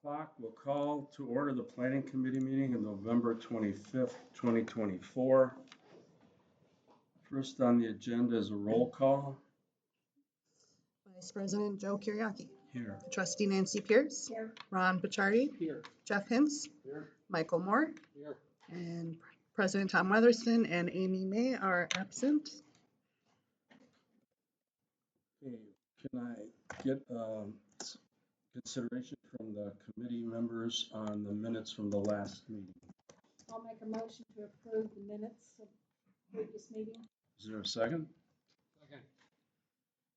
o'clock. We'll call to order the Planning Committee meeting of November 25th, 2024. First on the agenda is a roll call. Vice President Joe Kiriaki. Here. Trustee Nancy Pierce. Here. Ron Bachardi. Here. Jeff Hintz. Here. Michael Moore. Here. And President Tom Weatherston and Amy May are absent. Okay, can I get consideration from the committee members on the minutes from the last meeting? I'll make a motion to approve the minutes of previous meeting. Is there a second? Second.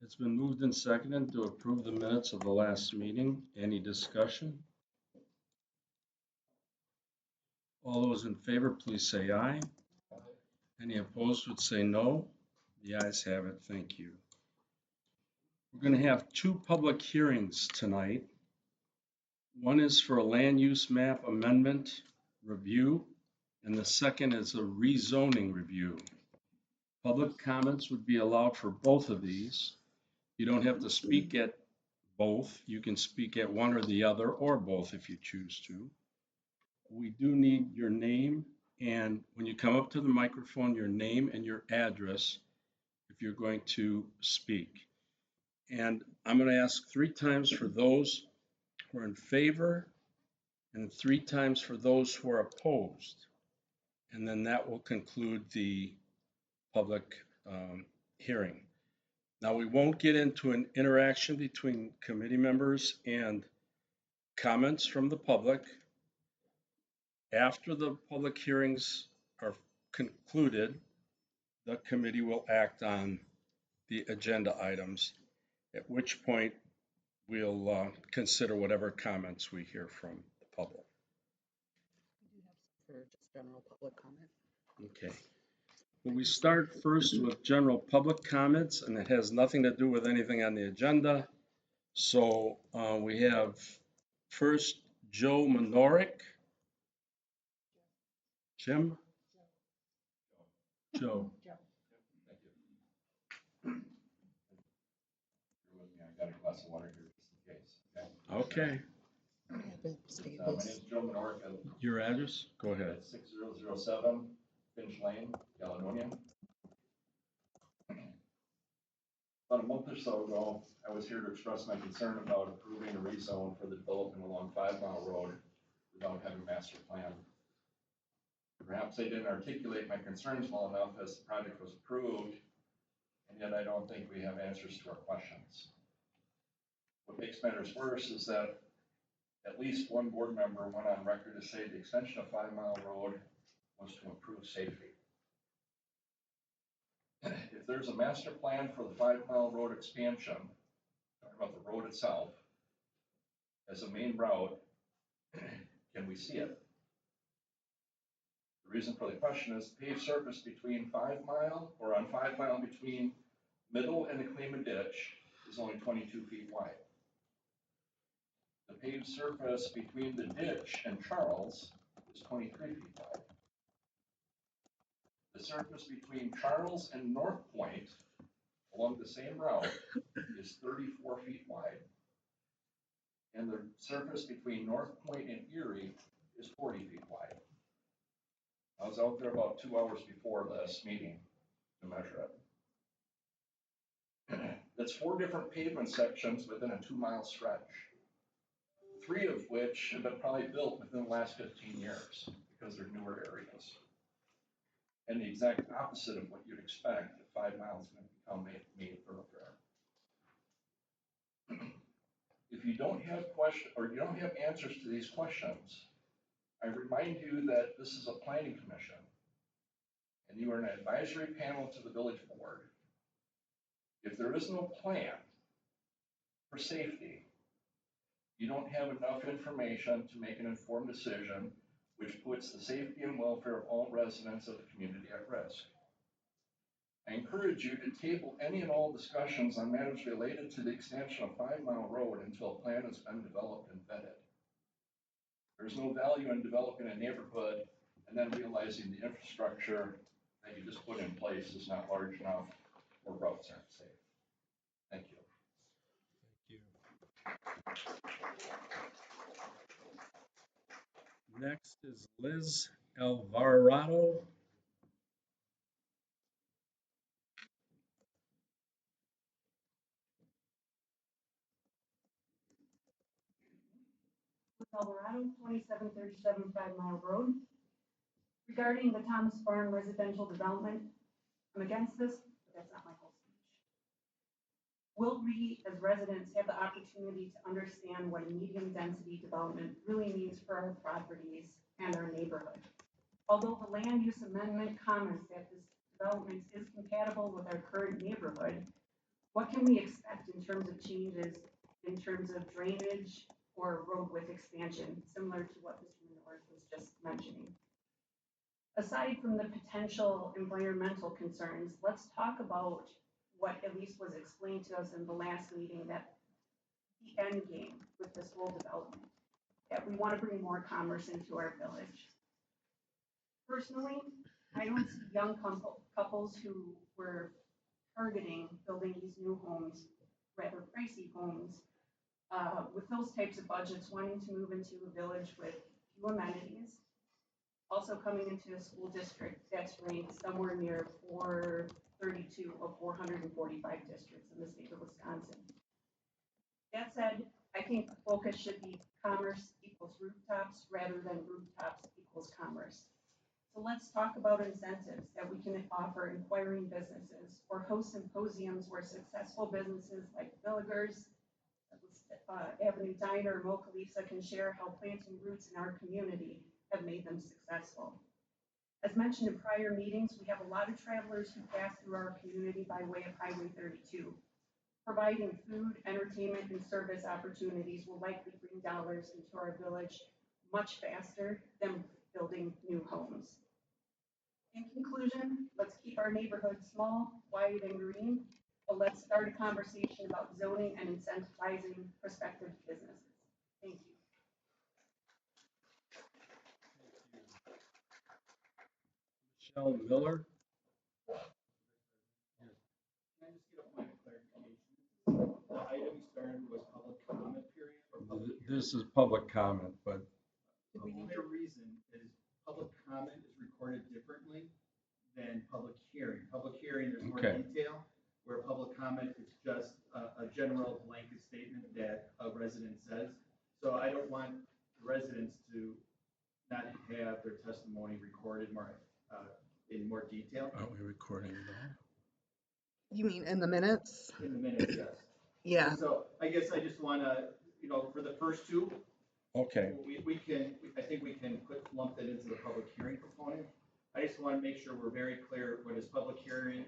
It's been moved and seconded to approve the minutes of the last meeting. Any discussion? All those in favor, please say aye. Any opposed would say no. The ayes have it. Thank you. We're going to have two public hearings tonight. One is for a land use map amendment review, and the second is a rezoning review. Public comments would be allowed for both of these. You don't have to speak at both. You can speak at one or the other, or both if you choose to. We do need your name, and when you come up to the microphone, your name and your address if you're going to speak. And I'm going to ask 3 times for those who are in favor and 3 times for those who are opposed. And then that will conclude the public hearing. Now, we won't get into an interaction between committee members and comments from the public. After the public hearings are concluded, the committee will act on the agenda items, at which point we'll consider whatever comments we hear from the public. We do have some for just general public comment. Okay. Well, we start first with general public comments, and it has nothing to do with anything on the agenda. So we have first Joe Manorik. Jim? Joe. Thank you. Bear with me, I got a glass of water here just in case. Okay. My name is Joe Manorik. Your address? Go ahead. At 6007 Finch Lane, Caledonia. About a month or so ago, I was here to express my concern about approving a rezone for the development along 5 Mile Road without having a master plan. Perhaps I didn't articulate my concerns well enough as the project was approved, and yet I don't think we have answers to our questions. What makes matters worse is that at least one board member went on record to say the extension of 5 Mile Road was to improve safety. If there's a master plan for the 5 Mile Road expansion, talking about the road itself, as a main route, can we see it? The reason for the question is the paved surface between 5 Mile, or on 5 Mile between Middle and the Klima Ditch is only 22 feet wide. The paved surface between the ditch and Charles is 23 feet wide. The surface between Charles and North Point along the same route is 34 feet wide. And the surface between North Point and Erie is 40 feet wide. I was out there about 2 hours before this meeting to measure it. That's 4 different pavement sections within a 2-mile stretch, 3 of which have been probably built within the last 15 years because they're newer areas. And the exact opposite of what you'd expect if 5 miles is going to become a main thoroughfare. If you don't have questions or you don't have answers to these questions, I remind you that this is a planning commission and you are an advisory panel to the village board. If there is no plan for safety, you don't have enough information to make an informed decision, which puts the safety and welfare of all residents of the community at risk. I encourage you to table any and all discussions on matters related to the extension of 5 Mile Road until a plan has been developed and vetted. There's no value in developing a neighborhood and then realizing the infrastructure that you just put in place is not large enough or roads aren't safe. Thank you. Thank you. Next is Liz Alvarado. Colorado, 2737 5 Mile Road. Regarding the Thomas Farm residential development, I'm against this, but that's not my whole speech. Will we, as residents, have the opportunity to understand what a medium-density development really means for our properties and our neighborhood? Although the land use amendment comments that this development is compatible with our current neighborhood, what can we expect in terms of changes, in terms of drainage or road width expansion, similar to what Mr. Miller was just mentioning? Aside from the potential environmental concerns, let's talk about what at least was explained to us in the last meeting, that the end game with this whole development, that we want to bring more commerce into our village. Personally, I don't see young couples who were targeting building these new homes, rather pricey homes, with those types of budgets, wanting to move into a village with few amenities, also coming into a school district that's ranked somewhere near 432 of 445 districts in the state of Wisconsin. That said, I think the focus should be commerce equals rooftops rather than rooftops equals commerce. So let's talk about incentives that we can offer inquiring businesses or host symposiums where successful businesses like Villigers, Avenue Diner, Mocha Lisa can share how planting roots in our community have made them successful. As mentioned in prior meetings, we have a lot of travelers who pass through our community by way of Highway 32. Providing food, entertainment, and service opportunities will likely bring dollars into our village much faster than building new homes. In conclusion, let's keep our neighborhood small, quiet, and green, but let's start a conversation about zoning and incentivizing prospective businesses. Thank you. Michelle Miller. Can I just get a point of clarification? The item you started was public comment period or public hearing? This is public comment, but The only reason is public comment is recorded differently than public hearing. Public hearing, there's more Okay. detail, where public comment is just a general blanket statement that a resident says. So I don't want residents to not have their testimony recorded more, in more detail. are we recording it all? You mean in the minutes? In the minutes, yes. Yeah. So I guess I just want to, for the first two, Okay, I think we can lump that into the public hearing component. I just want to make sure we're very clear what is public hearing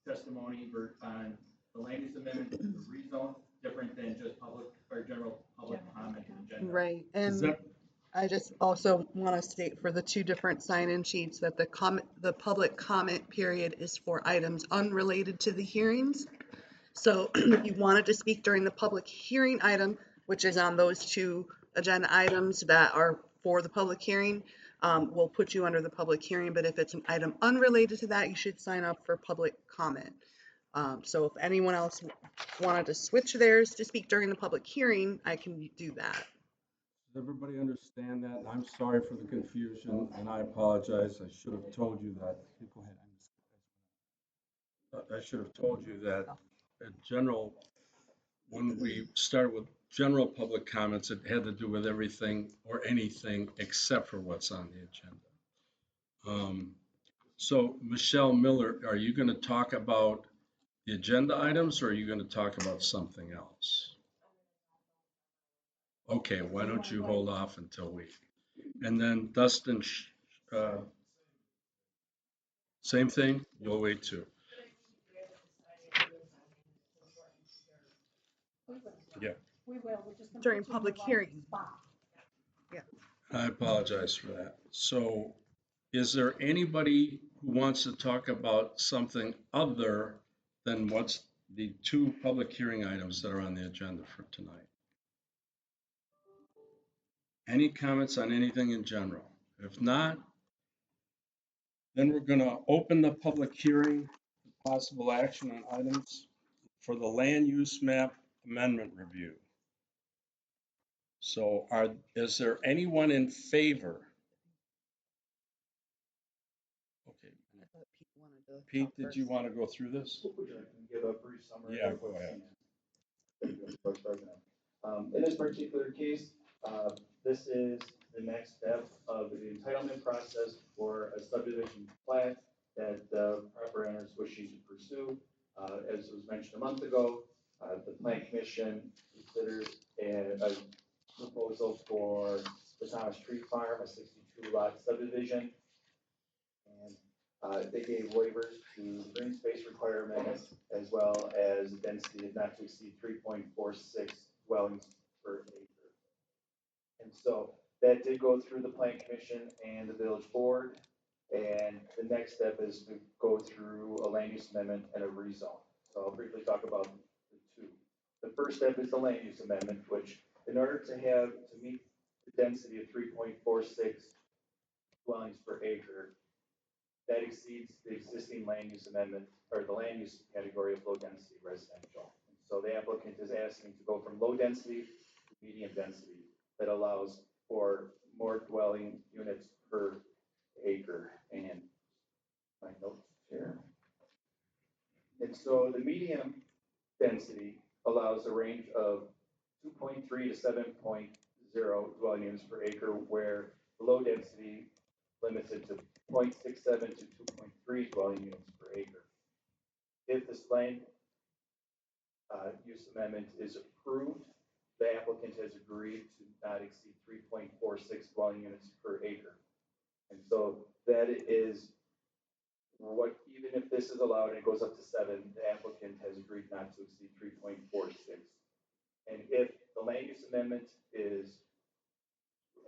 testimony on the land use amendment, the rezone, different than just public or general public comment agenda. Right. is And that, I just also want to state for the two different sign-in sheets that the public comment period is for items unrelated to the hearings. So if you wanted to speak during the public hearing item, which is on those two agenda items that are for the public hearing, we'll put you under the public hearing. But if it's an item unrelated to that, you should sign up for public comment. So if anyone else wanted to switch theirs to speak during the public hearing, I can do that. does everybody understand that? And I'm sorry for the confusion, and I apologize. I should have told you that. Go ahead. I should have told you that when we started with general public comments, it had to do with everything or anything except for what's on the agenda. So Michelle Miller, are you going to talk about the agenda items or are you going to talk about something else? Okay, why don't you hold off until and then Dustin, same thing, you'll wait too. Yeah. We will, we're just. gonna During put you in public the right hearing. spot. I apologize for that. So is there anybody who wants to talk about something other than what's the two public hearing items that are on the agenda for tonight? Any comments on anything in general? If not, then we're going to open the public hearing, possible action on items for the land use map amendment review. So is there anyone in favor? Okay, I thought Pete wanted to Pete, talk did you first. want to go through this? Would you like me to give a brief summary? Yeah, of go what's ahead. Thank you, Vice President. In this particular case, this is the next step of the entitlement process for a subdivision plat that the property owner is wishing to pursue. As was mentioned a month ago, the Plan Commission considered a proposal for the Thomas Creek Farm, a 62 lot subdivision. And they gave waivers to green space requirements as well as a density of not to exceed 3.46 dwellings per acre. And so that did go through the Plan Commission and the village board. And the next step is to go through a land use amendment and a rezone. So I'll briefly talk about the two. The first step is the land use amendment, which in order to meet the density of 3.46 dwellings per acre, that exceeds the existing land use amendment or the land use category of low density residential. So the applicant is asking to go from low density to medium density that allows for more dwelling units per acre. And my notes here. And so the medium density allows a range of 2.3 to 7.0 dwelling units per acre, where the low density limits it to 0.67 to 2.3 dwelling units per acre. If this land use amendment is approved, the applicant has agreed to not exceed 3.46 dwelling units per acre. And so that is what, even if this is allowed and it goes up to 7, the applicant has agreed not to exceed 3.46. And if the land use amendment is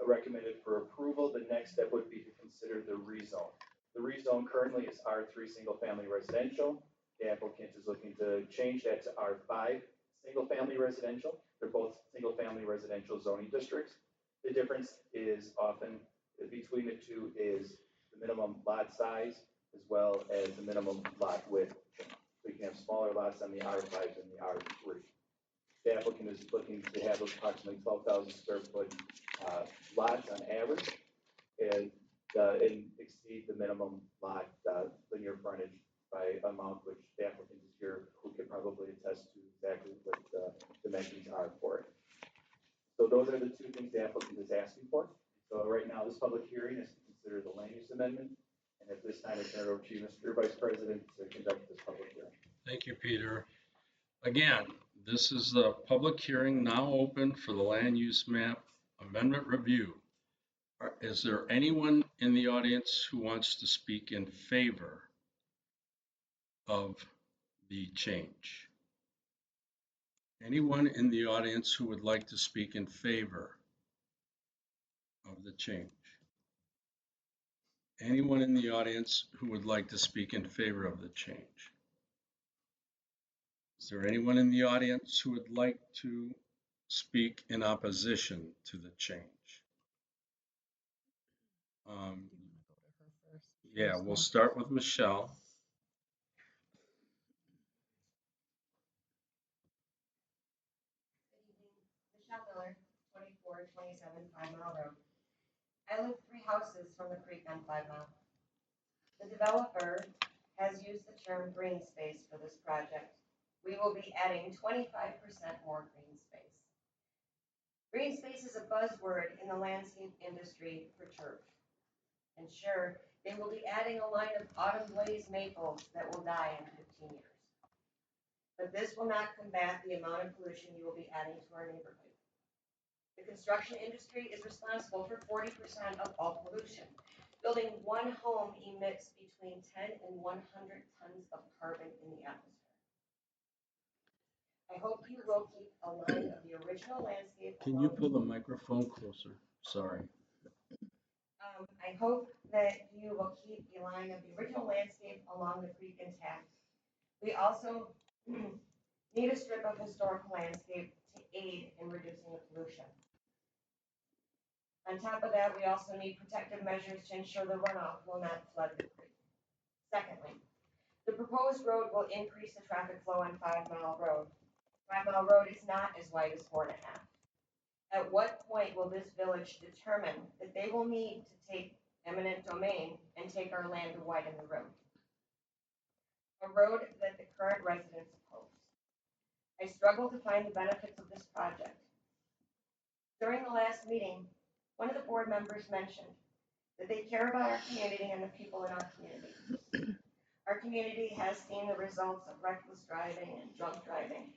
recommended for approval, the next step would be to consider the rezone. The rezone currently is R3 single family residential. The applicant is looking to change that to R5 single family residential. They're both single family residential zoning districts. The difference is often between the two is the minimum lot size as well as the minimum lot width. So you can have smaller lots on the R5 than the R3. The applicant is looking to have approximately 12,000 square foot lots on average and exceed the minimum lot linear frontage by amount, which the applicant is here who could probably attest to exactly what the dimensions are for it. So those are the two things the applicant is asking for. So right now, this public hearing is to consider the land use amendment. And at this time, I turn it over to you, Mr. Vice President, to conduct this public hearing. Thank you, Peter. Again, this is the public hearing now open for the land use map amendment review. Is there anyone in the audience who wants to speak in favor of the change? Anyone in the audience who would like to speak in favor of the change? Anyone in the audience who would like to speak in favor of the change? Is there anyone in the audience who would like to speak in opposition to the change? Yeah, we'll start with Michelle. Michelle Miller, 2427 5 Mile Road. I live 3 houses from the creek on 5 Mile. The developer has used the term green space for this project. We will be adding 25% more green space. Green space is a buzzword in the landscape industry for turf. And sure, they will be adding a line of autumn blaze maples that will die in 15 years. But this will not combat the amount of pollution you will be adding to our neighborhood. The construction industry is responsible for 40% of all pollution. Building one home emits between 10 and 100 tons of carbon in the atmosphere. I hope you will keep a line of the original landscape. Can you pull the microphone closer? Sorry. I hope that you will keep a line of the original landscape along the creek intact. We also need a strip of historical landscape to aid in reducing the pollution. On top of that, we also need protective measures to ensure the runoff will not flood the creek. Secondly, the proposed road will increase the traffic flow on 5 Mile Road. 5 Mile Road is not as wide as 4.5. At what point will this village determine that they will need to take eminent domain and take our land to widen the road? A road that the current residents oppose. I struggle to find the benefits of this project. During the last meeting, one of the board members mentioned that they care about our community and the people in our community. Our community has seen the results of reckless driving and drunk driving.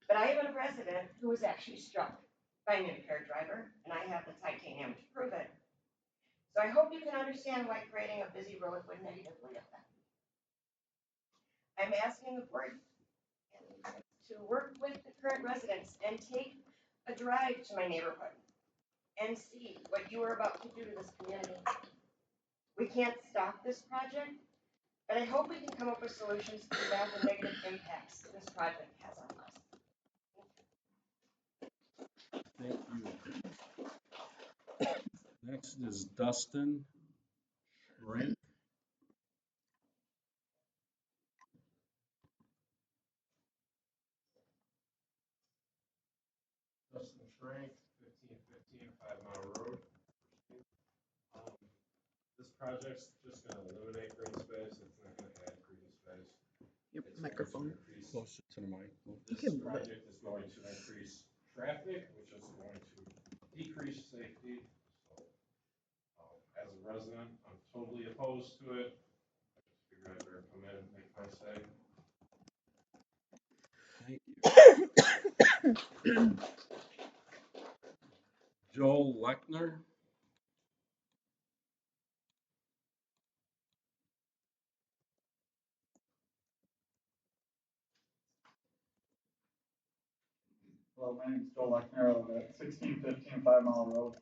But I am a resident who was actually struck by an impaired driver, and I have the titanium to prove it. So I hope you can understand why creating a busy road would negatively affect me. I'm asking the board to work with the current residents and take a drive to my neighborhood and see what you are about to do to this community. We can't stop this project, but I hope we can come up with solutions to combat the negative impacts this project has on us. Thank you. Next is Dustin Schrank. Dustin Schrank, 1515 5 Mile Road. This project's just gonna eliminate green space, it's not gonna add green space. Your It's going to microphone. increase- Closer to the mic. This can move it. project is going to increase traffic, which is going to decrease safety. So, as a resident, I'm totally opposed to it. I just figured I'd better come in and make my say. Thank you. Joel Lechner. Hello, my name is Joel Lechner, I live at 1615 5 Mile Road.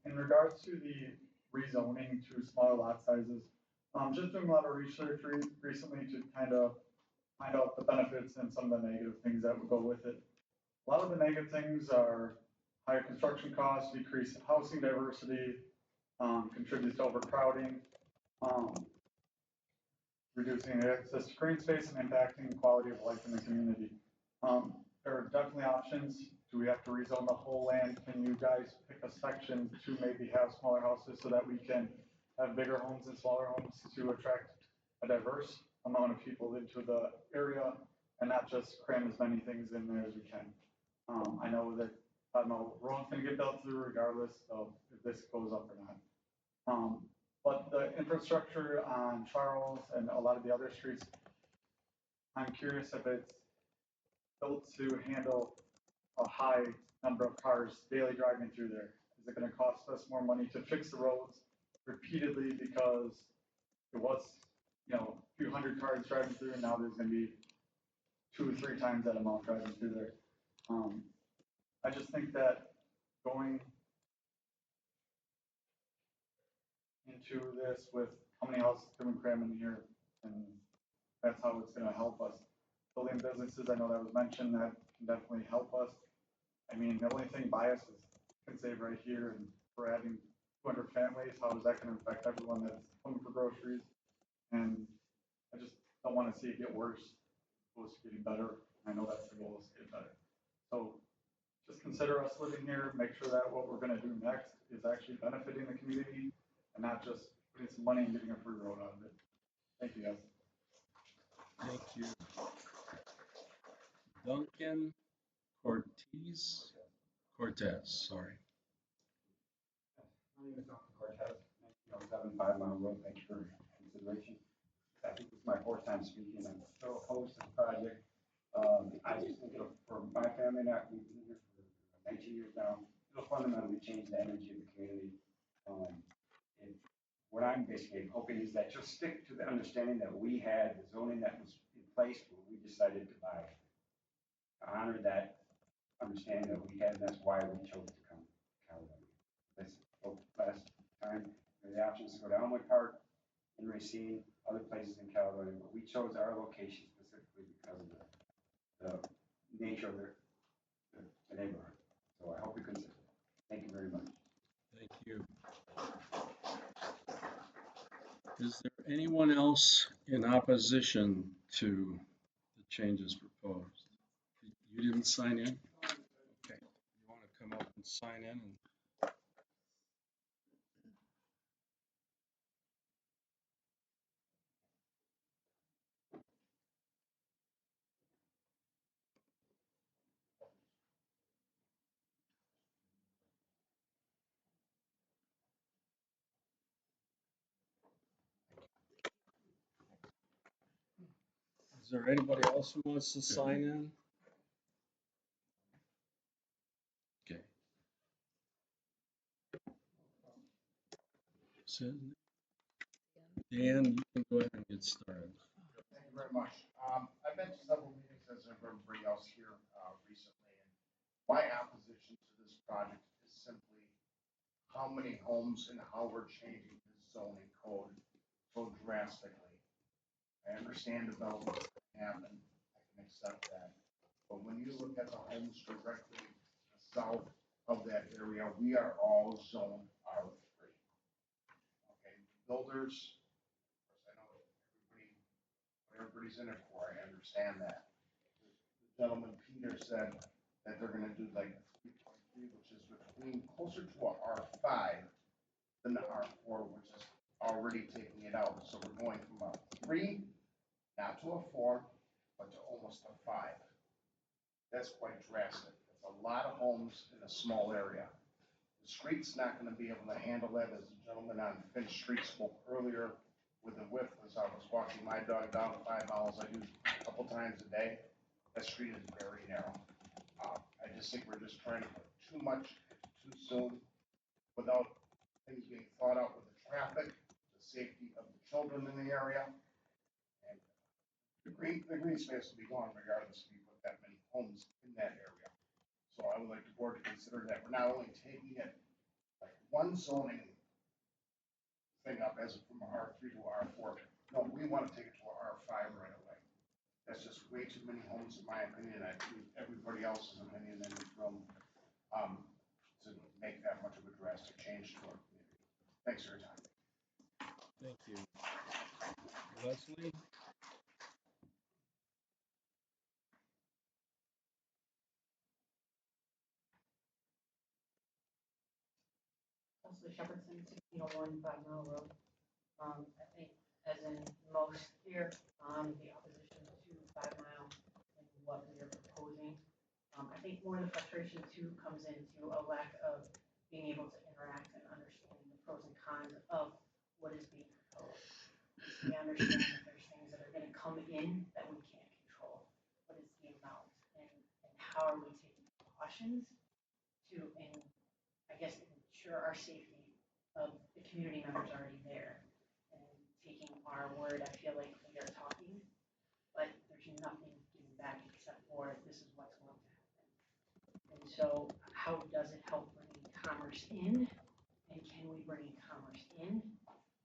In regards to the rezoning to smaller lot sizes, just doing a lot of research recently to kind of find out the benefits and some of the negative things that would go with it. A lot of the negative things are higher construction costs, decrease in housing diversity, contributes to overcrowding, reducing access to green space and impacting quality of life in the community. There are definitely options. Do we have to rezone the whole land? Can you guys pick a section to maybe have smaller houses so that we can have bigger homes and smaller homes to attract a diverse amount of people into the area and not just cram as many things in there as we can? I know that road's gonna get built through regardless of if this goes up or not. But the infrastructure on Charles and a lot of the other streets, I'm curious if it's built to handle a high number of cars daily driving through there. Is it gonna cost us more money to fix the roads repeatedly because it was, a few hundred cars driving through and now there's gonna be 2 or 3 times that amount driving through there? I just think that going into this with how many houses can we cram in here, and that's how it's gonna help us. Building businesses, I know that was mentioned, that can definitely help us. I mean, the only thing bias is, can save right here, and we're adding 200 families, how is that gonna affect everyone that's coming for groceries? And I just don't wanna see it get worse, opposed to getting better. I know that's the goal, is to get better. So just consider us living here, make sure that what we're gonna do next is actually benefiting the community and not just putting some money and getting a free road out of it. Thank you, guys. Thank you. Duncan Cortez, sorry. My name is Dr. Cortez, 1907 5 Mile Road. Thank you for your consideration. I think this is my 4th time speaking. I'm so opposed to the project. I just think for my family, we've been here for 19 years now, it'll fundamentally change the energy of the community. What I'm basically hoping is that you'll stick to the understanding that we had, the zoning that was in place when we decided to buy. I honor that understanding that we had, and that's why we chose to come to Caledonia. Last time, there were the options to go to Elmwood Park, in Racine, other places in Caledonia, but we chose our location specifically because of the nature of the neighborhood. So I hope you consider it. Thank you very much. Thank you. Is there anyone else in opposition to the changes proposed? You didn't sign in? Okay. You sign in and is there anybody else who wants to sign in? Okay. So, Dan, you can go ahead and get started. Thank you very much. I've been to several meetings as have everybody else here recently, and my opposition to this project is simply how many homes and how we're changing the zoning code so drastically. I understand development can happen, I can accept that. But when you look at the homes directly south of that area, we are all zoned R3. Okay, builders, of course, I know everybody's in it for, I understand that. The gentleman Peter said that they're gonna do like 3.3, which is between, closer to a R5 than the R4, which is already taking it out. So we're going from a 3, not to a 4, but to almost a 5. That's quite drastic. It's a lot of homes in a small area. The street's not gonna be able to handle that, as the gentleman on Finch Street spoke earlier with the width, as I was walking my dog down 5 miles, I do a couple times a day. That street is very narrow. I just think we're just trying to put too much too soon without things being thought out with the traffic, the safety of the children in the area. And the green space will be gone regardless if we put that many homes in that area. So I would like the board to consider that we're not only taking it like one zoning thing up as from R3 to R4. No, we want to take it to a R5 right away. That's just way too many homes, in my opinion. I think everybody else's opinion in this room, to make that much of a drastic change to our community. Thanks for your time. Thank you. Leslie? Leslie Shepherdson, 1601 5 Mill Road. I think, as in most here, the opposition to 5 Mile and what we are proposing. I think more of the frustration too comes into a lack of being able to interact and understanding the pros and cons of what is being proposed. We understand that there's things that are gonna come in that we can't control. What is the amount and how are we taking precautions to, and I guess, ensure our safety of the community members already there. And taking our word, I feel like we are talking, but there's nothing giving back except for this is what's going to happen. And so how does it help bringing commerce in? And can we bring commerce in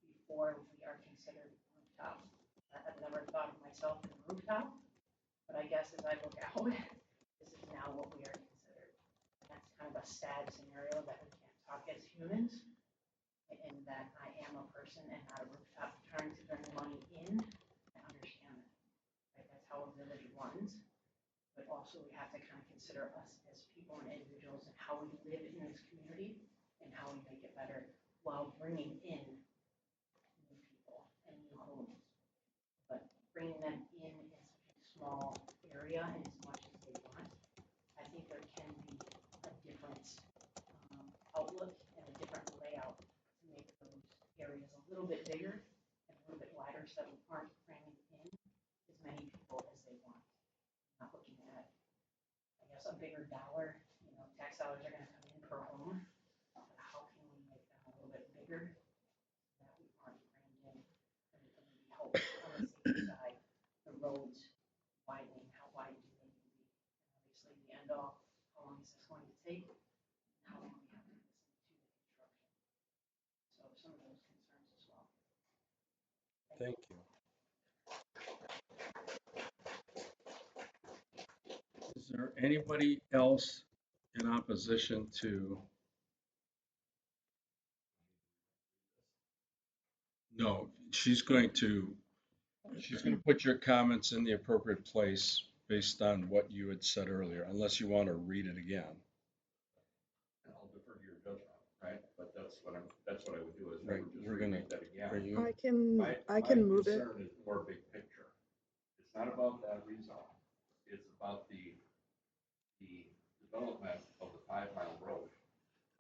before we are considered rooftop? I've never thought of myself as a rooftop, but I guess as I look out, this is now what we are considered. And that's kind of a sad scenario that we can't talk as humans, and that I am a person and not a rooftop trying to bring money in. I understand that, right? That's how a village runs. But also we have to kind of consider us as people and individuals and how we live in this community and how we make it better while bringing in new people and new homes. But bringing them in such a small area and as much as they want, I think there can be a different outlook and a different layout to make those areas a little bit bigger and a little bit wider so that we aren't cramming in as many people as they want. Not looking at, I guess, a bigger dollar, tax dollars are gonna come in per home. But how can we make them a little bit bigger so that we aren't crammed in? And maybe help on the safety side, the roads widening, how wide do they need to be? And obviously the end all, how long is this going to take? How long we have to listen to the construction? So some of those concerns as well. Thank you. Is there anybody else in opposition to? No, she's going to put your comments in the appropriate place based on what you had said earlier, unless you want to read it again. And I'll defer to your judgment, right? But that's what I would do is Right, never just we're gonna- repeat that again. Are you, I can move it. My concern is more big picture. It's not about that rezone. It's about the development of the 5 Mile Road.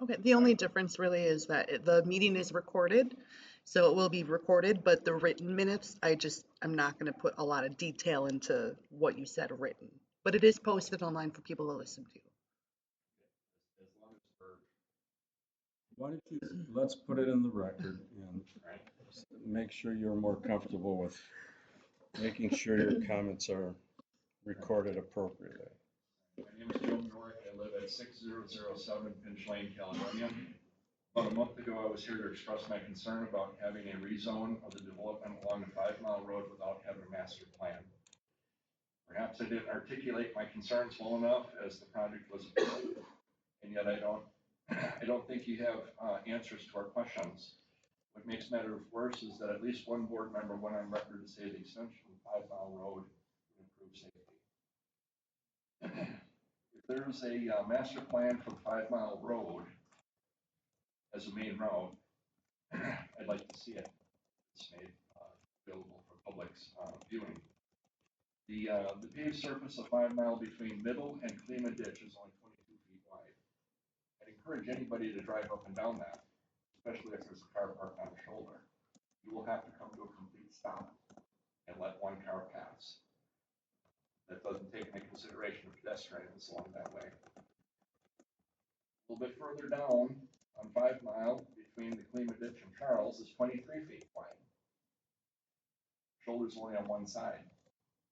Okay, the only difference really is that the meeting is recorded, so it will be recorded, but the written minutes, I'm not gonna put a lot of detail into what you said written. But it is posted online for people to listen to. As long as we're, why don't you, let's put it in the record and right? make sure you're more comfortable with making sure your comments are recorded appropriately. My name is Joe Norick. I live at 6007 Pinch Lane, Caledonia. About a month ago, I was here to express my concern about having a rezone of the development along the 5 Mile Road without having a master plan. Perhaps I didn't articulate my concerns well enough as the project was approved, and yet I don't think you have answers to our questions. What makes matters worse is that at least one board member went on record to say the extension of 5 Mile Road would improve safety. If there's a master plan for the 5 Mile Road as a main route, I'd like to see it. It's made available for public's viewing. The paved surface of 5 Mile between Middle and Klima Ditch is only 22 feet wide. I'd encourage anybody to drive up and down that, especially if there's a car parked on a shoulder. You will have to come to a complete stop and let one car pass. That doesn't take into consideration of pedestrians along that way. A little bit further down on 5 Mile between the Klima Ditch and Charles is 23 feet wide. Shoulder's only on one side.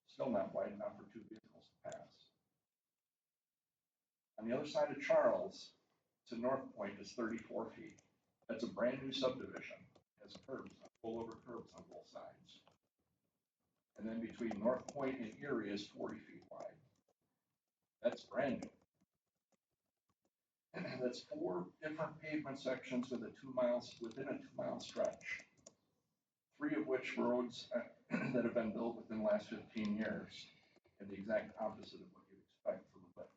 Still not wide enough for 2 vehicles to pass. On the other side of Charles to North Point is 34 feet. That's a brand new subdivision. It has curbs, full over curbs on both sides. And then between North Point and Erie is 40 feet wide. That's brand new. That's 4 different pavement sections within a 2-mile stretch. 3 of which roads that have been built within the last 15 years, and the exact opposite of what you'd expect from the width.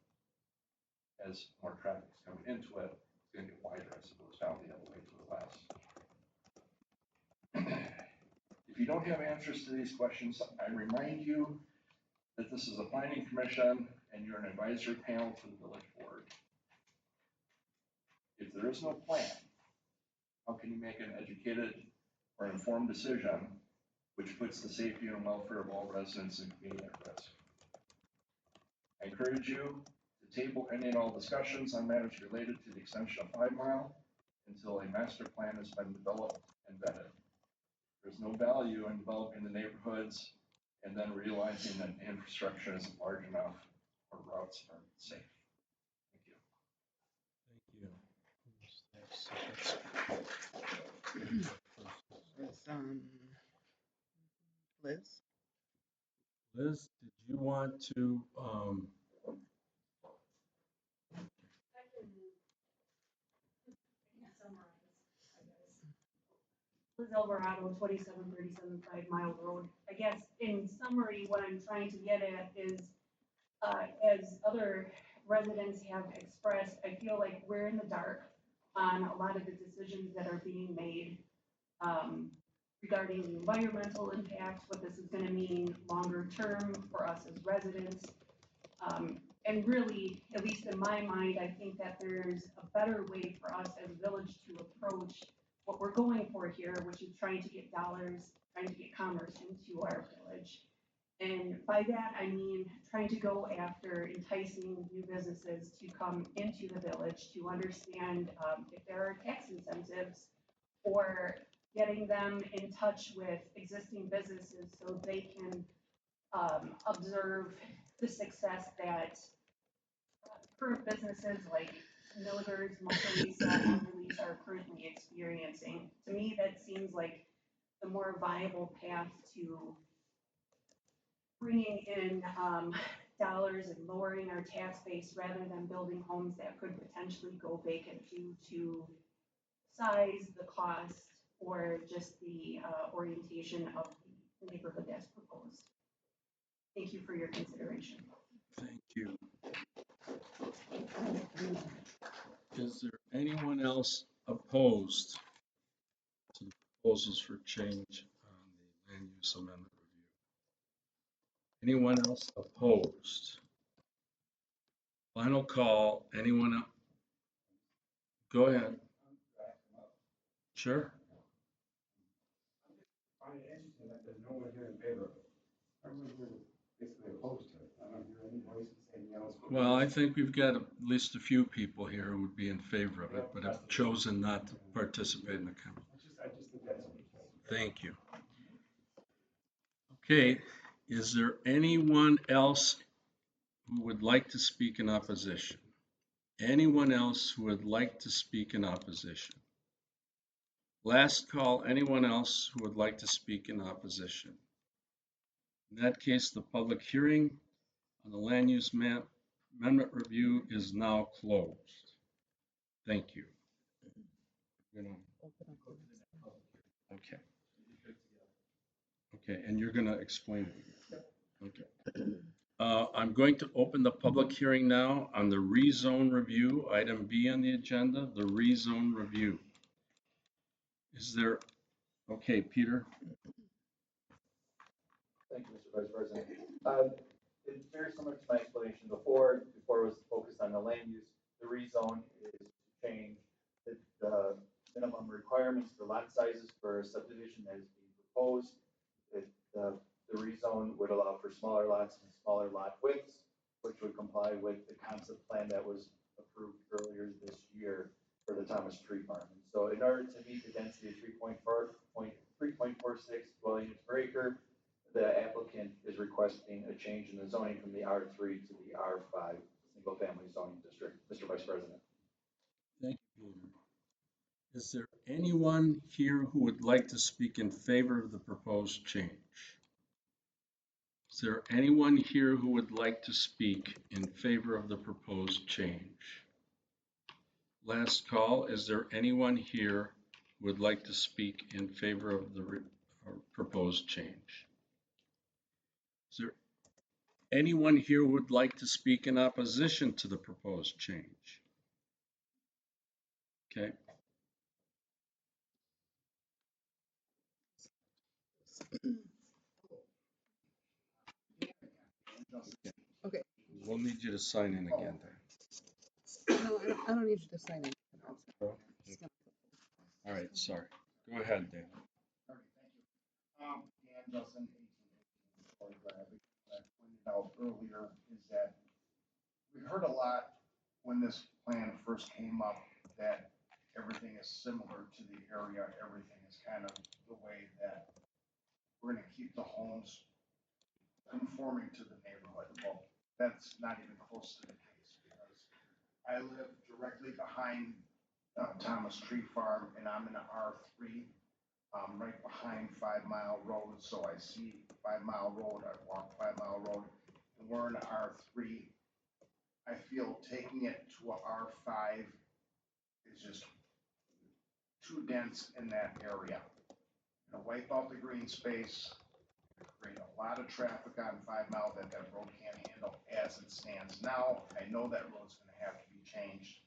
As more traffic is coming into it, it's going to get wider as it goes down the other way to the west. If you don't have answers to these questions, I remind you that this is a planning commission and you're an advisory panel to the village board. If there is no plan, how can you make an educated or informed decision which puts the safety and welfare of all residents and community at risk? I encourage you to table any and all discussions on matters related to the extension of 5 Mile until a master plan has been developed and vetted. There's no value in developing the neighborhoods and then realizing that the infrastructure isn't large enough or routes are safe. Thank you. Thank you. It's, Liz? Liz, did you want to, Liz Alvarado, 2737 5 Mile Road. I guess in summary, what I'm trying to get at is, as other residents have expressed, I feel like we're in the dark on a lot of the decisions that are being made regarding the environmental impacts, what this is going to mean longer term for us as residents. And really, at least in my mind, I think that there's a better way for us as a village to approach what we're going for here, which is trying to get dollars, trying to get commerce into our village. And by that, I mean trying to go after enticing new businesses to come into the village, to understand if there are tax incentives, or getting them in touch with existing businesses so they can observe the success that current businesses like Miller's, Moshe Lisa, and Release are currently experiencing. To me, that seems like the more viable path to bringing in dollars and lowering our tax base rather than building homes that could potentially go vacant due to size, the cost, or just the orientation of the neighborhood that's proposed. Thank you for your consideration. thank you. Is there anyone else opposed to the proposals for change on the land use amendment review? Anyone else opposed? Final call, anyone? Go ahead. Sure. find it interesting that there's no one here in favor of it. Everyone's here basically opposed to it. I don't hear any voices saying yes. Well, I think we've got at least a few people here who would be in favor of it, but have chosen not to participate in the conversation. I just think that's interesting. Thank you. Okay, is there anyone else who would like to speak in opposition? Anyone else who would like to speak in opposition? Last call, anyone else who would like to speak in opposition? In that case, the public hearing on the land use amendment review is now closed. Thank you. Okay. Okay, and you're going to explain it. Okay. I'm going to open the public hearing now on the rezone review, item B on the agenda, the rezone review. Is there, okay, Peter? Thank you, Mr. Vice President. It's very similar to my explanation before. Before it was focused on the land use. The rezone is to change the minimum requirements for lot sizes for a subdivision that is being proposed. The rezone would allow for smaller lots and smaller lot widths, which would comply with the concept plan that was approved earlier this year for the Thomas Tree Farm. And so in order to meet the density of 3.46 dwelling units per acre, the applicant is requesting a change in the zoning from the R3 to the R5 single-family zoning district. Mr. Vice President. Thank you, Peter. Is there anyone here who would like to speak in favor of the proposed change? Is there anyone here who would like to speak in favor of the proposed change? Last call, is there anyone here who would like to speak in favor of the proposed change? Is there anyone here who would like to speak in opposition to the proposed change? Okay. Okay. We'll need you to sign in again. No, I don't need you to sign in. All right, sorry. Go ahead, Dan. All right, thank you. Dan Justin, 1818, what I pointed out earlier is that we heard a lot when this plan first came up that everything is similar to the area, everything is kind of the way that we're gonna keep the homes conforming to the neighborhood. Well, that's not even close to the case because I live directly behind Thomas Tree Farm and I'm in an R3, right behind 5 Mile Road. So I see 5 Mile Road, I walk 5 Mile Road, and we're in R3. I feel taking it to a R5 is just too dense in that area. You know, wipe out the green space, create a lot of traffic on 5 Mile that road can't handle as it stands now. I know that road's gonna have to be changed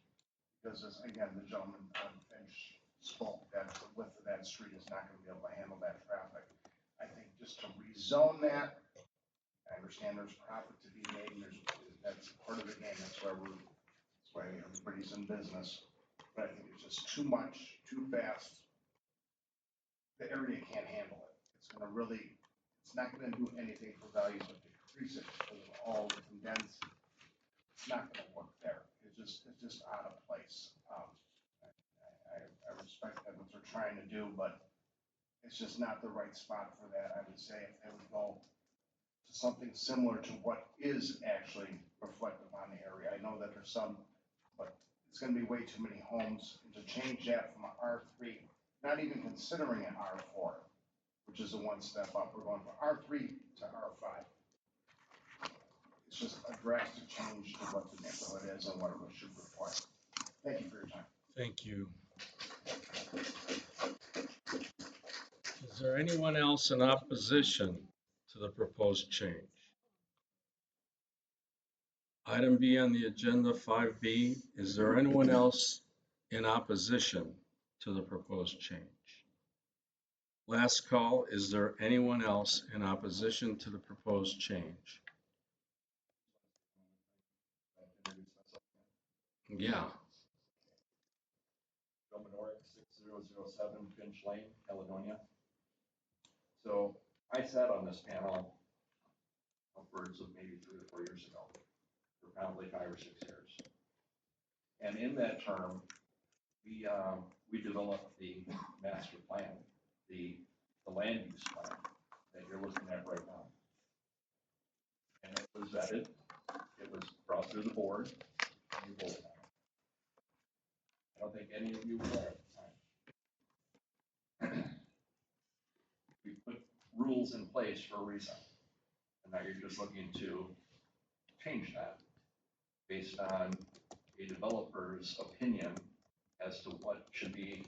because as, again, the gentleman on Finch spoke that the width of that street is not gonna be able to handle that traffic. I think just to rezone that, I understand there's profit to be made and that's part of the game. That's why everybody's in business. But I think it's just too much, too fast. The area can't handle it. It's not gonna do anything for values but decrease it because of all the condensed. It's not gonna work there. It's just out of place. I respect that what they're trying to do, but it's just not the right spot for that. I would say if they would go to something similar to what is actually reflective on the area. I know that there's some, but it's gonna be way too many homes. And to change that from an R3, not even considering an R4, which is a one step up, we're going from R3 to R5. It's just a drastic change to what the neighborhood is and what it should require. Thank you for your time. Thank you. Is there anyone else in opposition to the proposed change? Item B on the agenda, 5B, is there anyone else in opposition to the proposed change? Last call, is there anyone else in opposition to the proposed change? Yeah, Joe Menorick, 6007 Finch Lane, Caledonia. So I sat on this panel upwards of maybe 3 or 4 years ago, for probably 5 or 6 years. And in that term, we developed the master plan, the land use plan that you're looking at right now. And it was vetted, it was brought through the board, and you voted on it. I don't think any of you were there at the time. We put rules in place for a reason, and now you're just looking to change that based on a developer's opinion as to what should be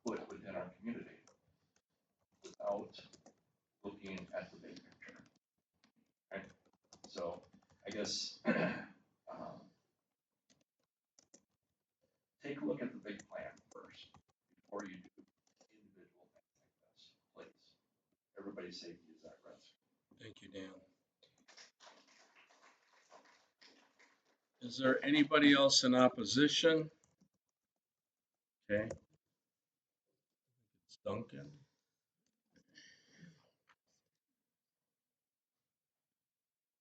put within our community without looking at the big picture. Right? So I guess take a look at the big plan first before you do individual things like this, please. Everybody's safety is at risk. thank you, Dan. Is there anybody else in opposition? Okay. It's Duncan.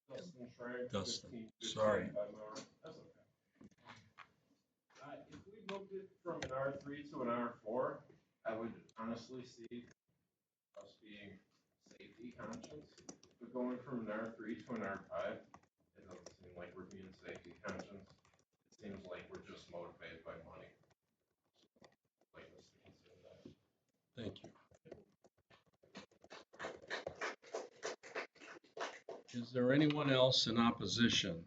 Dustin Schreier. Dustin, 15, sorry. 5 Mile Road. That's okay. If we moved it from an R3 to an R4, I would honestly see us being safety conscious. But going from an R3 to an R5, it doesn't seem like we're being safety conscious. It seems like we're just motivated by money. Like us to consider that. Thank you. Is there anyone else in opposition?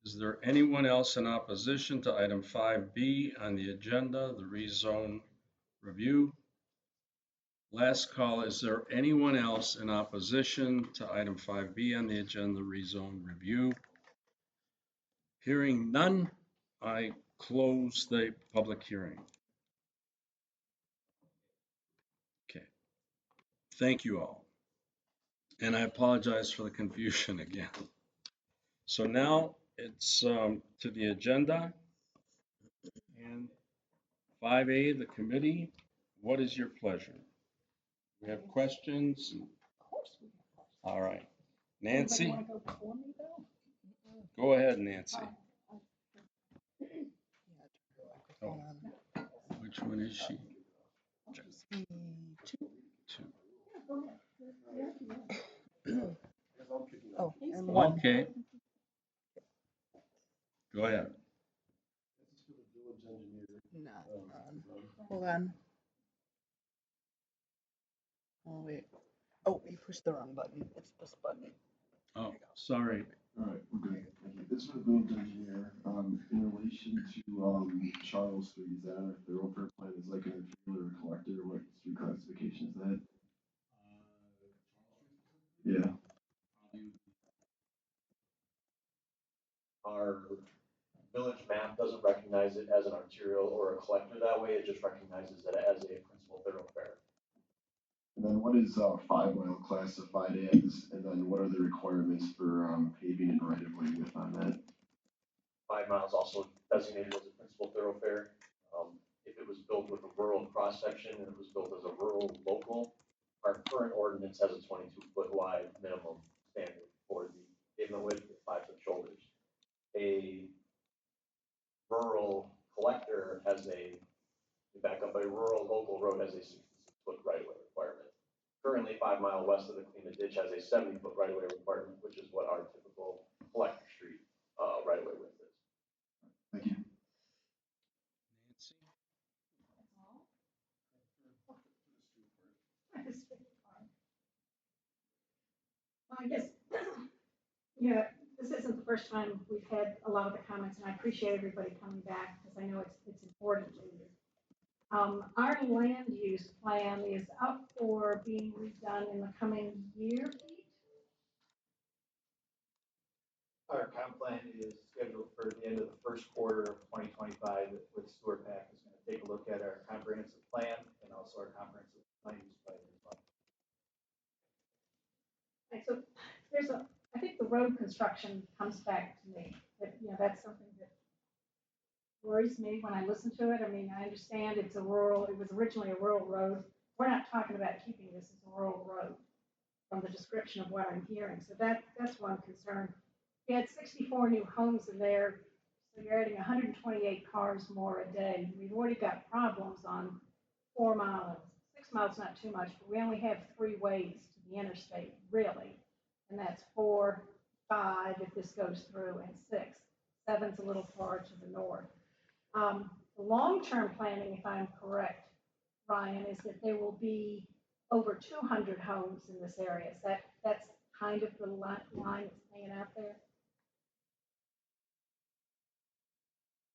Is there anyone else in opposition to item 5B on the agenda, the rezone review? Last call, is there anyone else in opposition to item 5B on the agenda, rezone review? Hearing none, I close the public hearing. Okay. Thank you all. And I apologize for the confusion again. So now it's to the agenda. And 5A, the committee, what is your pleasure? We have questions? Of course we have. All right. Anybody Nancy, wanna go before me, though? go ahead, Nancy. Hold Oh, on. which one is she? Two. Two. Yeah, go ahead. Yeah. Oh, and one. Okay. Go ahead. Not on. Hold on. Oh, wait. Oh, you pushed the wrong button. It's this button. Oh, sorry. All right, we're good. Thank you. This is for the village engineer, in relation to, Charles Street, is that a thoroughfare plan is like an infill or a collector, what street classification is that? Yeah. Our village map doesn't recognize it as an arterial or a collector that way, it just recognizes it as a principal thoroughfare. And then what is, 5 Mile classified as, and then what are the requirements for, paving and right of way width on that? 5 Miles also designated as a principal thoroughfare. If it was built with a rural cross section and it was built as a rural local, our current ordinance has a 22-foot wide minimum standard for the pavement width with 5-foot shoulders. A rural collector has a rural local road has a 66-foot right-of-way requirement. Currently, 5 Mile west of the Klima Ditch has a 70-foot right-of-way requirement, which is what our typical collector street right-of-way width is. Thank you. Nancy? Well, I guess, yeah, this isn't the first time we've had a lot of the comments, and I appreciate everybody coming back, because I know it's important to you. Our land use plan is up for being redone in the coming year, Pete? Our comp plan is scheduled for the end of the first quarter of 2025 with Stuart Pack is going to take a look at our comprehensive plan and also our comprehensive land use plan as well. And so I think the road construction comes back to me, that, that's something that worries me when I listen to it. I mean, I understand it was originally a rural road. We're not talking about keeping this as a rural road from the description of what I'm hearing. So that's one concern. You had 64 new homes in there, so you're adding 128 cars more a day. We've already got problems on 4 miles. 6 miles not too much, but we only have 3 ways to the interstate, really. And that's 4, 5 if this goes through, and 6. 7's a little far to the north. The long-term planning, if I'm correct, Ryan, is that there will be over 200 homes in this area. That's kind of the line that's hanging out there?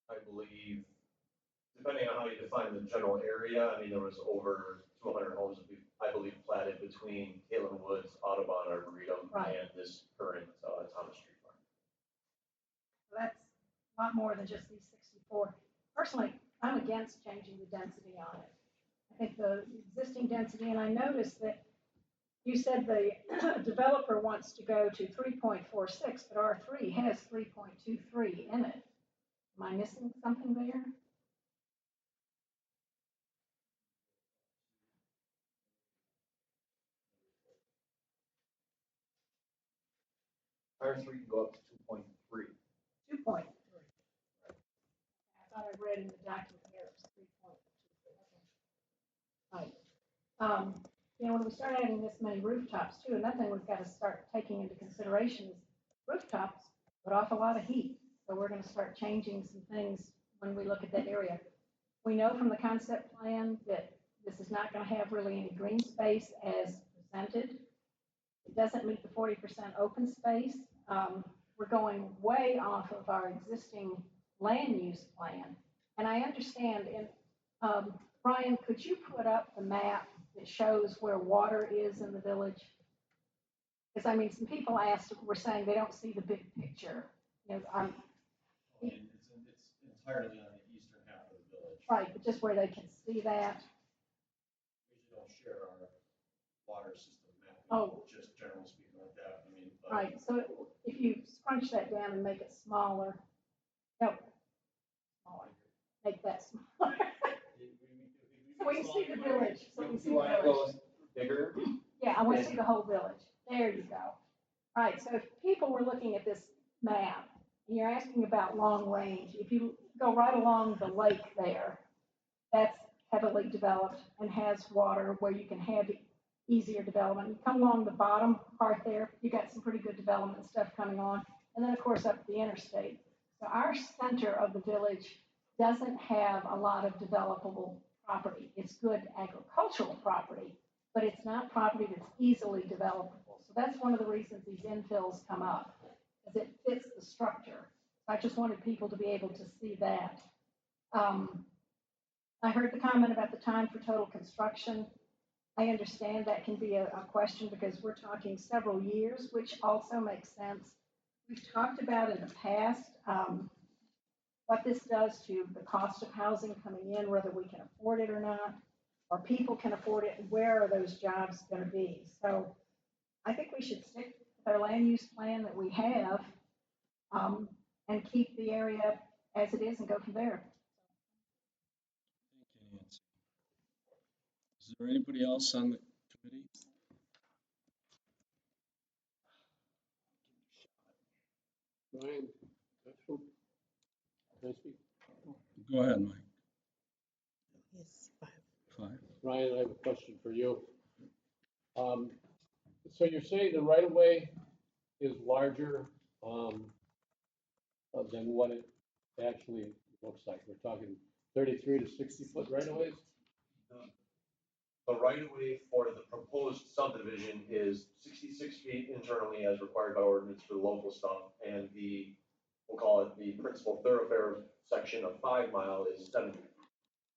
I believe, depending on how you define the general area, I mean, there was over 200 homes, I believe, platted between Caitlin Woods, Audubon, Arboretum, Right. and this current Thomas Street Farm. So that's a lot more than just these 64. Personally, I'm against changing the density on it. I think the existing density, and I noticed that you said the developer wants to go to 3.46, but R3 has 3.23 in it. Am I missing something there? R3 can go up to 2.3. 2.3. I thought I read in the document here it was 3.23. Okay. Right. When we start adding this many rooftops too, another thing we've got to start taking into consideration is rooftops put off a lot of heat. So we're going to start changing some things when we look at that area. We know from the concept plan that this is not going to have really any green space as presented. It doesn't meet the 40% open space. We're going way off of our existing land use plan. And I understand, and Brian, could you put up the map that shows where water is in the village? Because I mean, some people were saying they don't see the big picture. It's entirely on the eastern half of the village. Right, but just where they can see that. We usually don't share our water system map. Oh. Just generally speaking like that. I mean, Right, so if you scrunch that down and make it smaller, no, smaller, make that smaller. So we can see the village, so we can see the village. Bigger? Yeah, I want to see the whole village. There you go. All right, so if people were looking at this map, and you're asking about long range, if you go right along the lake there, that's heavily developed and has water where you can have easier development. You come along the bottom part there, you got some pretty good development stuff coming on. And then, of course, up the interstate. So our center of the village doesn't have a lot of developable property. It's good agricultural property, but it's not property that's easily developable. So that's one of the reasons these infills come up, is it fits the structure. I just wanted people to be able to see that. I heard the comment about the time for total construction. I understand that can be a question because we're talking several years, which also makes sense. We've talked about in the past what this does to the cost of housing coming in, whether we can afford it or not, or people can afford it, and where are those jobs going to be? So I think we should stick with our land use plan that we have and keep the area as it is and go from there. Thank you, Nancy. Is there anybody else on the committee? Ryan, can I speak? Go ahead, Mike. Yes, 5. Ryan, I have a question for you. So you're saying the right of way is larger than what it actually looks like? We're talking 33 to 60 foot right of ways? The right of way for the proposed subdivision is 66 feet internally as required by ordinance for the local stuff, and we'll call it the principal thoroughfare section of 5 mile is 70.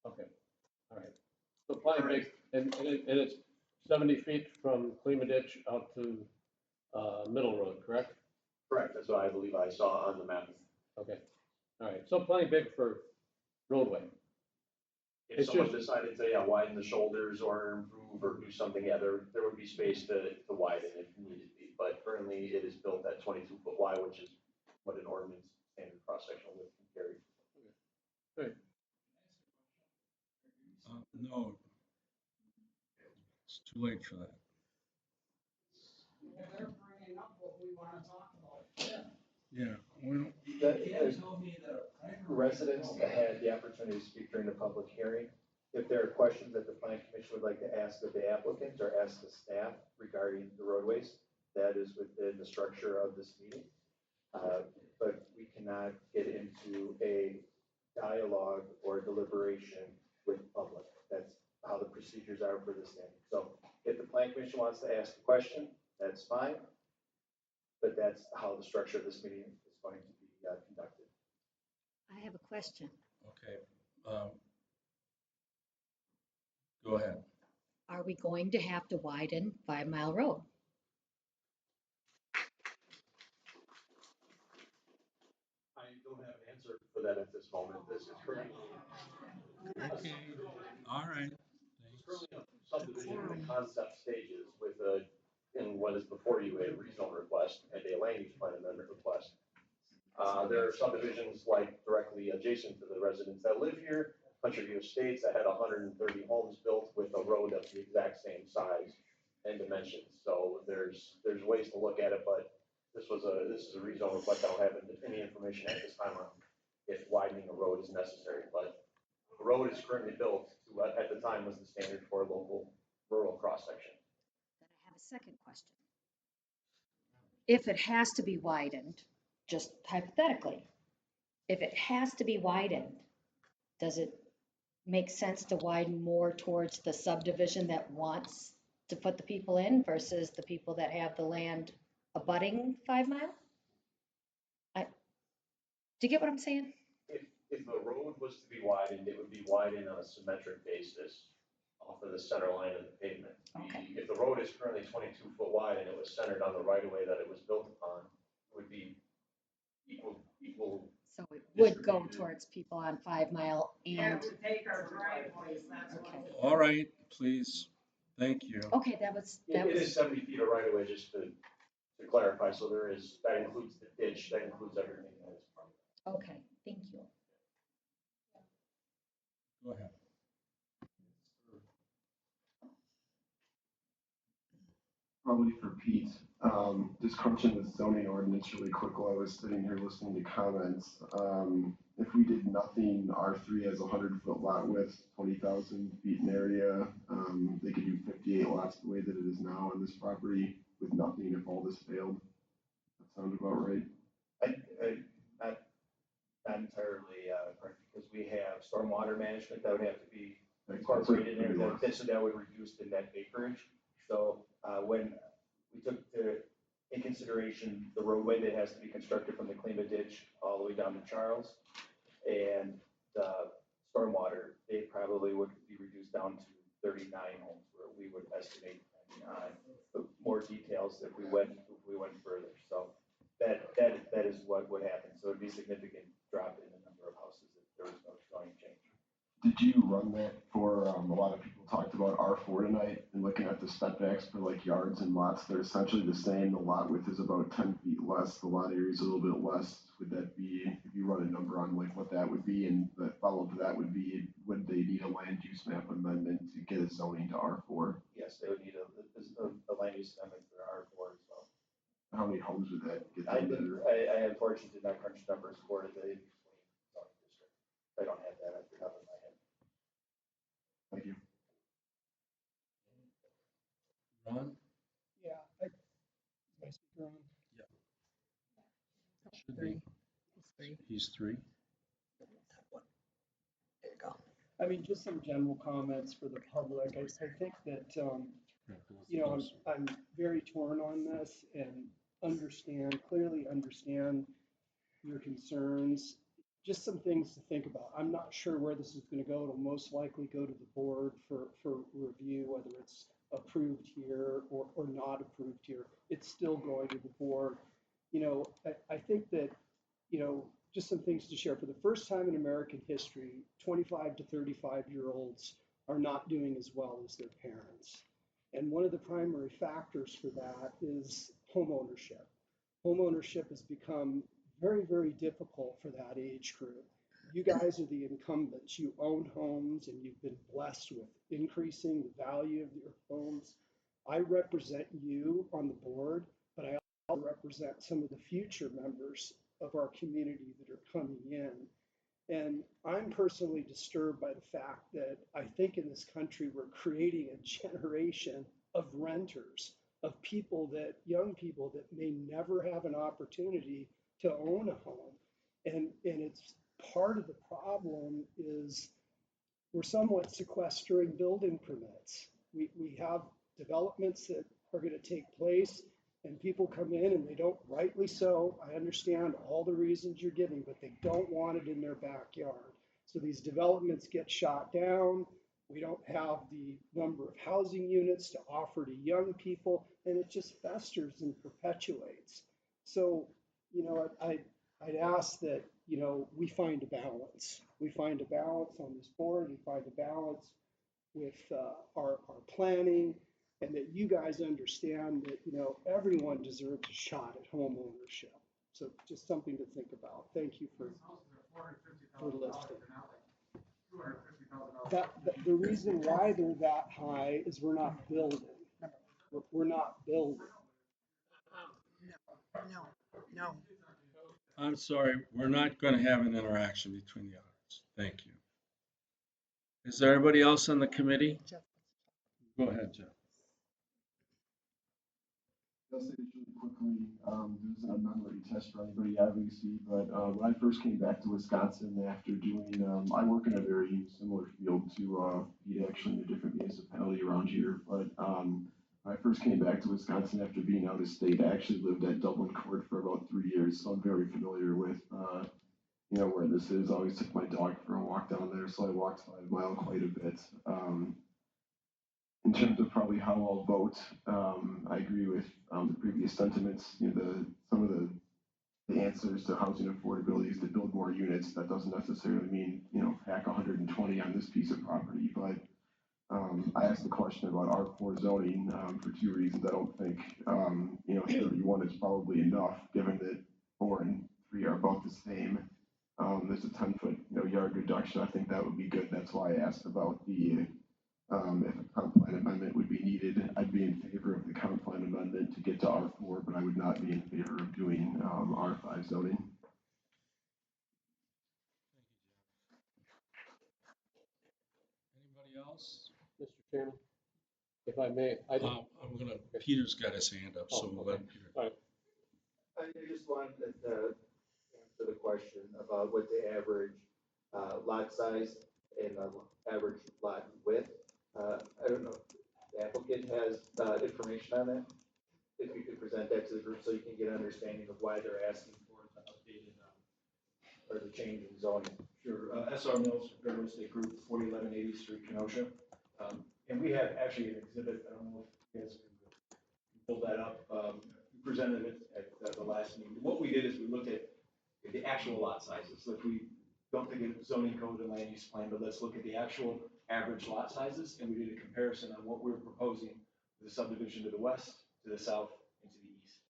Okay, all right. So plan makes, and it's 70 feet from Klima Ditch out to Middle Road, correct? Correct, that's what I believe I saw on the map. Okay, all right, so plenty big for roadway. If It's someone just- decided to, yeah, widen the shoulders or improve or do something, yeah, there would be space to widen if needed be. But currently it is built at 22-foot wide, which is what an ordinance standard cross-sectional width can carry. Good. No. It's too late for that. They're bringing up what we want to talk about. Yeah, well, Residents that had the opportunity to speak during the public hearing, if there are questions that the planning commission would like to ask of the applicant or ask the staff regarding the roadways, that is within the structure of this meeting. But we cannot get into a dialogue or deliberation with the public. That's how the procedures are for this thing. So if the planning commission wants to ask a question, that's fine. But that's how the structure of this meeting is going to be conducted. I have a question. okay. Go ahead. Are we going to have to widen 5 Mile Road? I don't have an answer for that at this moment. This is currently. Okay, all right. It's currently a subdivision in the concept stages with in what is before you, a rezone request and a land use plan amendment request. There are subdivisions like directly adjacent to the residents that live here, Country View Estates that had 130 homes built with a road of the exact same size and dimensions. So there's ways to look at it, but this is a rezone request. I don't have any information at this time on if widening a road is necessary, but the road is currently built to what at the time was the standard for local rural cross section. Then I have a second question. If it has to be widened, just hypothetically, if it has to be widened, does it make sense to widen more towards the subdivision that wants to put the people in versus the people that have the land abutting 5 Mile? Do you get what I'm saying? If the road was to be widened, it would be widened on a symmetric basis off of the center line of the pavement. If the road is currently 22-foot wide and it was centered on the right of way that it was built upon, it would be equal. So it would go towards people on 5 Mile Yeah, and, to take our driveways, that's what I'm. All right, please. Thank you. okay, that was, It is 70 feet of right of way, just to clarify. So that includes the ditch, that includes everything that is part of it. okay, thank you. Go ahead. Probably for Pete, just crunching the zoning ordinance really quick while I was sitting here listening to comments. If we did nothing, R3 has 100-foot lot width, 20,000 feet in area. They could do 58 lots the way that it is now on this property with nothing if all this failed. That sounds about right. Not entirely, correct, because we have stormwater management that would have to be incorporated in there, that would reduce the net acreage. So, when we took in consideration the roadway that has to be constructed from the Klima ditch all the way down to Charles, and the stormwater, they probably would be reduced down to 39 homes, where we would estimate, the more details if we went further. So that is what would happen. So it'd be a significant drop in the number of houses if there was no zoning change. Did you run that for, a lot of people talked about R4 tonight and looking at the setbacks for like yards and lots, they're essentially the same. The lot width is about 10 feet less, the lot area is a little bit less. Would that be, if you run a number on like what that would be, and the follow to that would be, would they need a land use map amendment to get a zoning to R4? Yes, they would need a land use amendment for R4 as well. How many homes would that get? I unfortunately did not crunch numbers for the in-between zoning district. I don't have that at the top of my head. Thank you. Ron? Yeah, is my speaker on? Yeah. Should be. He's three. There you go. I mean, just some general comments for the public. I think that, you know, I'm very torn on this and clearly understand your concerns. Just some things to think about. I'm not sure where this is going to go. It'll most likely go to the board for review, whether it's approved here or not approved here. It's still going to the board. you know, I think that, you know, just some things to share. For the first time in American history, 25 to 35-year-olds are not doing as well as their parents. And one of the primary factors for that is homeownership. Homeownership has become very, very difficult for that age group. You guys are the incumbents. You own homes and you've been blessed with increasing the value of your homes. I represent you on the board, but I also represent some of the future members of our community that are coming in. And I'm personally disturbed by the fact that I think in this country we're creating a generation of renters, of people that, young people that may never have an opportunity to own a home. And it's part of the problem is we're somewhat sequestering building permits. We have developments that are going to take place and people come in and they don't, rightly so, I understand all the reasons you're giving, but they don't want it in their backyard. So these developments get shot down. We don't have the number of housing units to offer to young people, and it just festers and perpetuates. So, you know, I'd ask that, you know, we find a balance. We find a balance on this board. We find a balance with our planning, and that you guys understand that, you know, everyone deserves a shot at home ownership. So just something to think about. Thank you for listening. The reason why they're that high is we're not building. We're not building. No. I'm sorry, we're not going to have an interaction between the others. Thank you. Is there anybody else on the committee? Jeff. Go ahead, Jeff. I'll say this really quickly. This isn't a memory test for anybody, obviously, but when I first came back to Wisconsin after doing, I work in a very similar field to Pete, actually, in a different municipality around here. But when I first came back to Wisconsin after being out of state, I actually lived at Dublin Court for about 3 years, so I'm very familiar with, you know, where this is. I always took my dog for a walk down there, so I walked 5 miles quite a bit. In terms of probably how I'll vote, I agree with the previous sentiments. You know, some of the answers to housing affordability is to build more units. That doesn't necessarily mean, you know, pack 120 on this piece of property. But I asked the question about R4 zoning for 2 reasons. I don't think, you know, 31 is probably enough, given that 4 and 3 are about the same. There's a 10-foot, you know, yard reduction. I think that would be good. That's why I asked about the if a comp plan amendment would be needed. I'd be in favor of the comp plan amendment to get to R4, but I would not be in favor of doing R5 zoning. Anybody else? Mr. Chairman, if I may, Peter's got his hand up, so we'll let Peter. All right. I just wanted to answer the question about what the average lot size and the average lot width. I don't know if the applicant has information on that. If you could present that to the group so you can get an understanding of why they're asking for the updated or the change in zoning. Sure. SR Mills, Federal Estate Group, 4011 80th Street, Kenosha. And we have actually an exhibit. I don't know if you guys can pull that up. We presented it at the last meeting. What we did is we looked at the actual lot sizes. So if we don't think of zoning code and land use plan, but let's look at the actual average lot sizes, and we did a comparison on what we were proposing with the subdivision to the west, to the south, and to the east.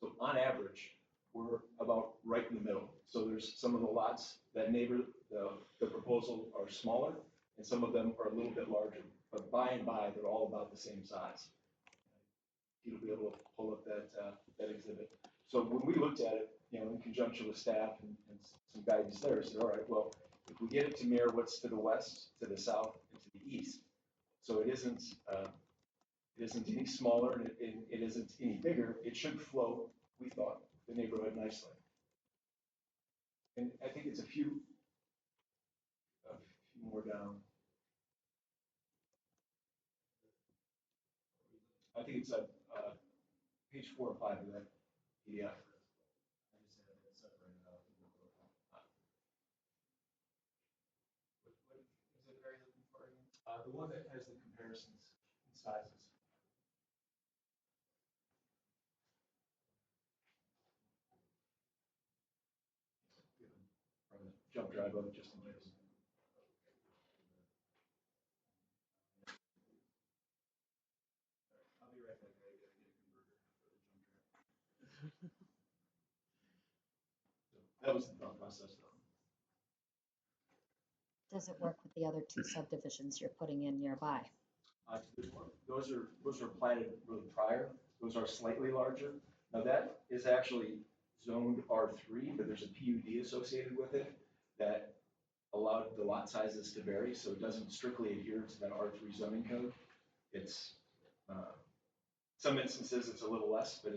So on average, we're about right in the middle. So there's some of the lots that neighbor the proposal are smaller, and some of them are a little bit larger. But by and by, they're all about the same size. You'll be able to pull up that exhibit. So when we looked at it, you know, in conjunction with staff and some guidance there, I said, all right, well, if we get it to mirror what's to the west, to the south, and to the east, so it isn't any smaller and it isn't any bigger, it should flow, we thought, the neighborhood nicely. And I think it's a few more down. I think it's page 4 or 5 of that PDF. The one that has the comparisons in sizes. jump drive of it just in case. I'll be right back. I gotta get a converter for the jump drive. That was the thought process though. Does it work with the other two subdivisions you're putting in nearby? Those are platted really prior. Those are slightly larger. Now that is actually zoned R3, but there's a PUD associated with it that allowed the lot sizes to vary, so it doesn't strictly adhere to that R3 zoning code. It's some instances it's a little less, but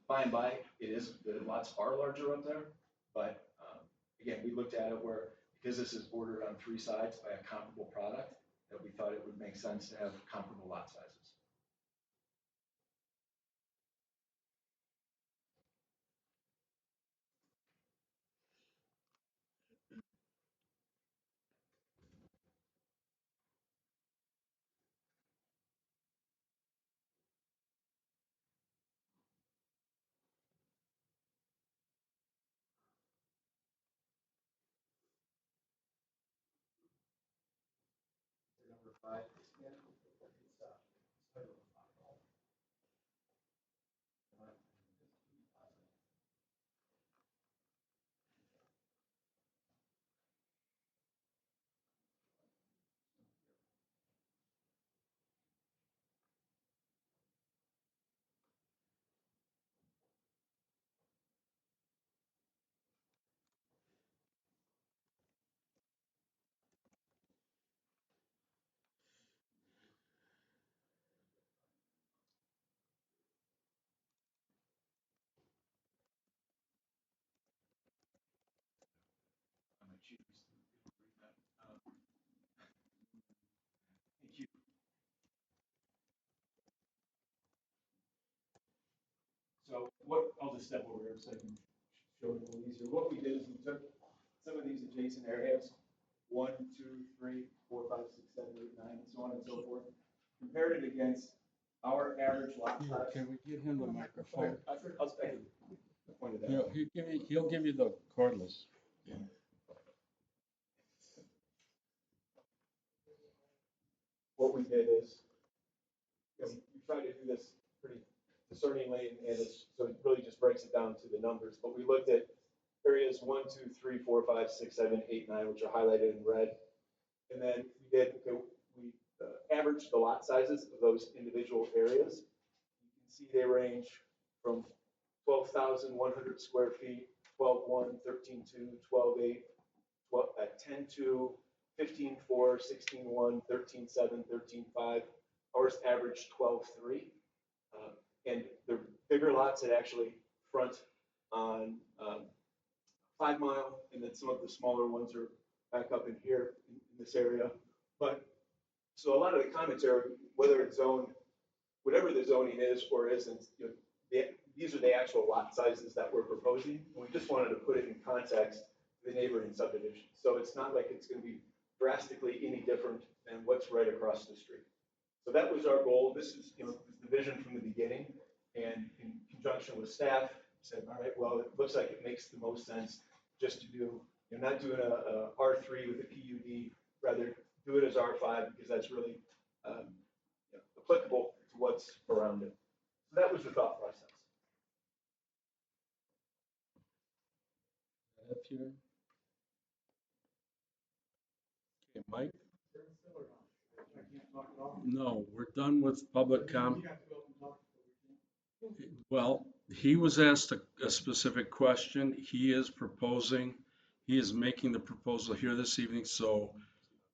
by and by the lots are larger up there. But again, we looked at it where because this is bordered on three sides by a comparable product, that we thought it would make sense to have comparable lot sizes. Number 5, yeah. Thank you. So I'll just step over here so I can show it a little easier. What we did is we took some of these adjacent areas, 1, 2, 3, 4, 5, 6, 7, 8, 9, and so on and so forth, compared it against our average lot size. Can we get him the microphone? I'll point it out. He'll give you the cordless. Yeah. What we did is, we tried to do this pretty discerningly, and so it really just breaks it down to the numbers. But we looked at areas 1, 2, 3, 4, 5, 6, 7, 8, 9, which are highlighted in red. And then we averaged the lot sizes of those individual areas. You can see they range from 12,100 square feet, 12.1, 13.2, 12.8, 10.2, 15.4, 16.1, 13.7, 13.5. Ours averaged 12.3. And the bigger lots that actually front on 5 Mile, and then some of the smaller ones are back up in here in this area. But so a lot of the commentary, whether it's zoned, whatever the zoning is or isn't, these are the actual lot sizes that we're proposing. And we just wanted to put it in context to the neighboring subdivision. So it's not like it's going to be drastically any different than what's right across the street. So that was our goal. This is the vision from the beginning, and in conjunction with staff, said, all right, well, it looks like it makes the most sense just to do, not doing a R3 with a PUD, rather do it as R5 because that's really applicable to what's around it. So that was the thought process. Up here. Okay, Mike? No, we're done with public comment. Well, he was asked a specific question. He is making the proposal here this evening, so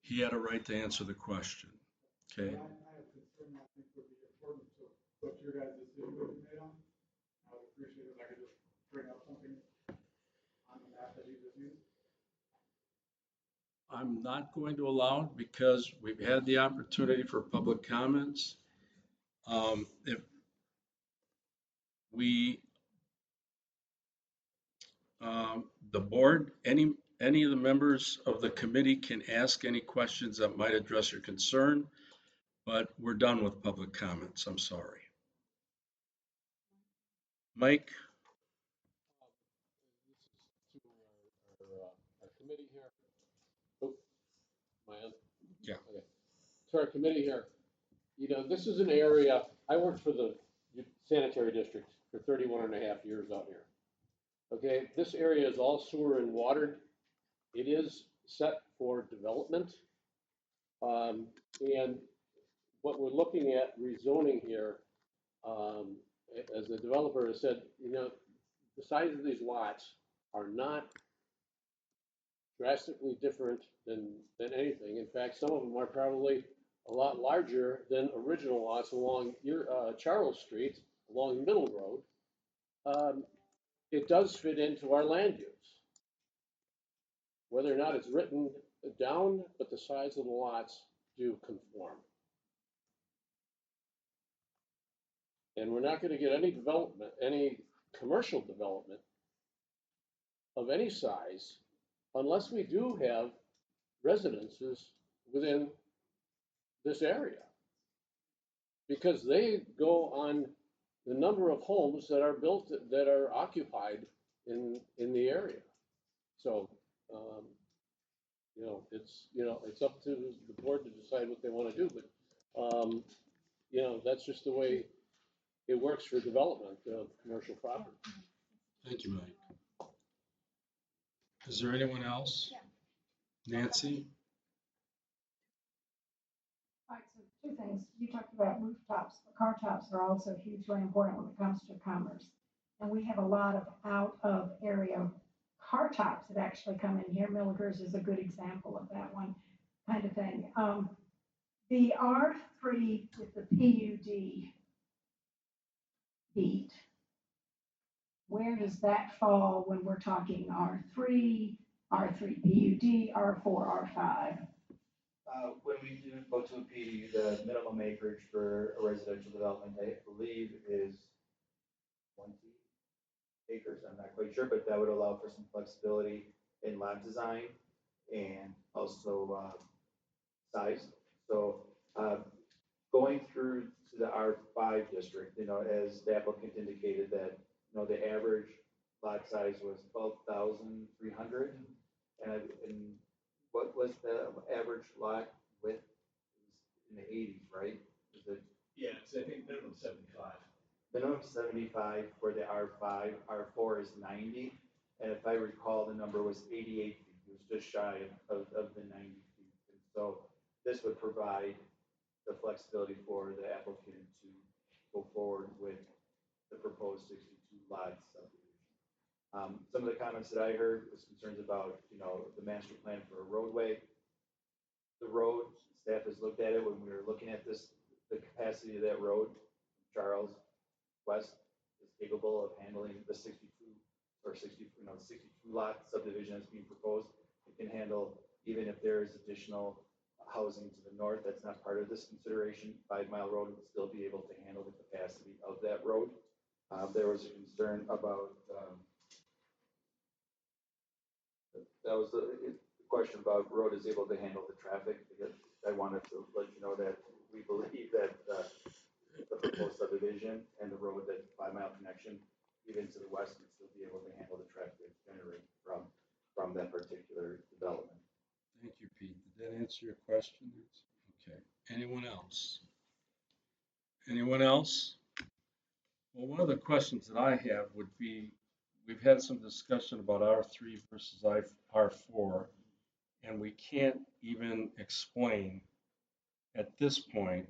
he had a right to answer the question. Okay. I have concern, I think would be important to what your guys' decision would be made on. I would appreciate it if I could just bring up something on the map that you just used. I'm not going to allow it because we've had the opportunity for public comments. If we, the board, any of the members of the committee can ask any questions that might address your concern, but we're done with public comments. I'm sorry. Mike? This is to our committee to our committee here, this is an area, I worked for the sanitary district for 31 and a half years out here. Okay, this area is all sewer and watered. It is set for development. And what we're looking at rezoning here, as the developer has said, the size of these lots are not drastically different than anything. In fact, some of them are probably a lot larger than original lots along Charles Street, along Middle Road. It does fit into our land use. Whether or not it's written down, but the size of the lots do conform. And we're not going to get any development, any commercial development of any size unless we do have residences within this area. Because they go on the number of homes that are built, that are occupied in the area. So, it's up to the board to decide what they want to do, but, that's just the way it works for development of commercial property. Thank you, Mike. Is there anyone else? Nancy? All right, so two things. You talked about rooftops, but car tops are also hugely important when it comes to commerce. And we have a lot of out of area car tops that actually come in here. Milligers is a good example of that one kind of thing. The R3 with the PUD beat, where does that fall when we're talking R3, R3 PUD, R4, R5? When we do go to a PDU, the minimum acreage for a residential development, I believe, is 20 acres. I'm not quite sure, but that would allow for some flexibility in lot design and also size. So going through to the R5 district, as the applicant indicated that, the average lot size was 12,300. And what was the average lot width? In the 80s, right? Is it? Yeah, it's, I think minimum 75. Minimum 75 for the R5, R4 is 90, and if I recall, the number was 88 feet. It was just shy of the 90 feet. And so this would provide the flexibility for the applicant to go forward with the proposed 62 lot subdivision. Some of the comments that I heard was concerns about, the master plan for a roadway. The road, staff has looked at it when we were looking at this, the capacity of that road, Charles West, is capable of handling the 62 lot subdivision that's being proposed. It can handle, even if there is additional housing to the north that's not part of this consideration, 5 Mile Road would still be able to handle the capacity of that road. There was a concern about, that was the question about road is able to handle the traffic. I wanted to let you know that we believe that the proposed subdivision and the road, that 5 Mile connection, even to the west, would still be able to handle the traffic that's generated from that particular development. Thank you, Pete. Did that answer your question? Okay. Anyone else? Anyone else? Well, one of the questions that I have would be, we've had some discussion about R3 versus R4, and we can't even explain at this point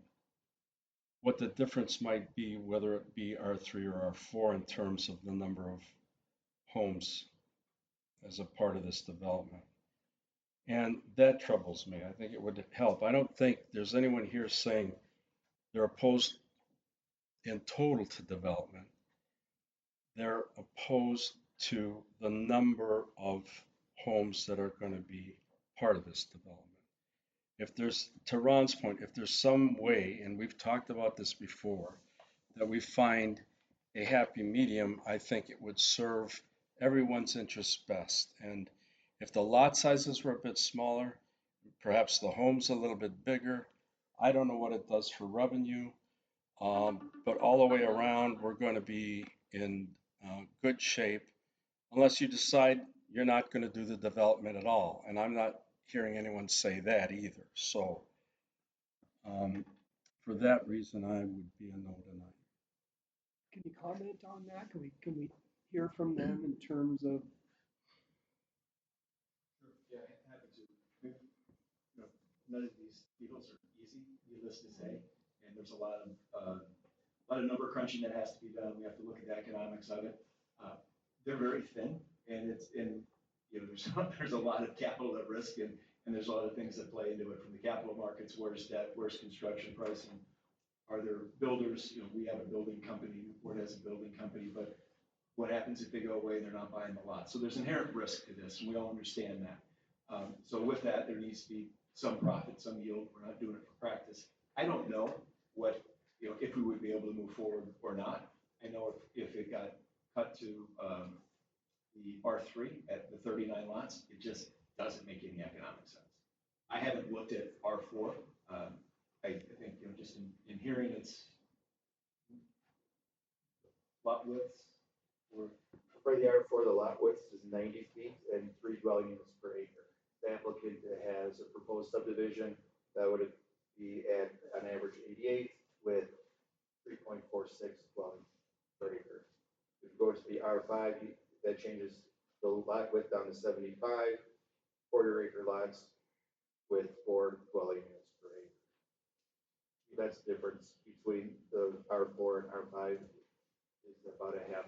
what the difference might be, whether it be R3 or R4 in terms of the number of homes as a part of this development. And that troubles me. I think it would help. I don't think there's anyone here saying they're opposed in total to development. They're opposed to the number of homes that are going to be part of this development. If there's, to Ron's point, if there's some way, and we've talked about this before, that we find a happy medium, I think it would serve everyone's interests best. And if the lot sizes were a bit smaller, perhaps the homes a little bit bigger, I don't know what it does for revenue, but all the way around, we're going to be in good shape, unless you decide you're not going to do the development at all. And I'm not hearing anyone say that either. So For that reason, I would be a no tonight. Can you comment on that? Can we hear from them in terms of, Yeah, happy to. You know, none of these deals are easy, needless to say, and there's a lot of number crunching that has to be done. We have to look at the economics of it. They're very thin, and you know, there's a lot of capital at risk, and there's a lot of things that play into it, from the capital markets, where's debt, where's construction pricing, are there builders? You know, we have a building company, Newport has a building company, but what happens if they go away and they're not buying the lot? So there's inherent risk to this, and we all understand that. So with that, there needs to be some profit, some yield. We're not doing it for practice. I don't know what, you know, if we would be able to move forward or not. I know if it got cut to the R3 at the 39 lots, it just doesn't make any economic sense. I haven't looked at R4. I think, you know, just in hearing it's lot widths or. For the R4, the lot width is 90 feet and 3 dwelling units per acre. The applicant has a proposed subdivision that would be at an average 88 with 3.46 dwelling per acre. If you go to the R5, that changes the lot width down to 75, quarter-acre lots with 4 dwelling units per acre. That's the difference between the R4 and R5, is about a half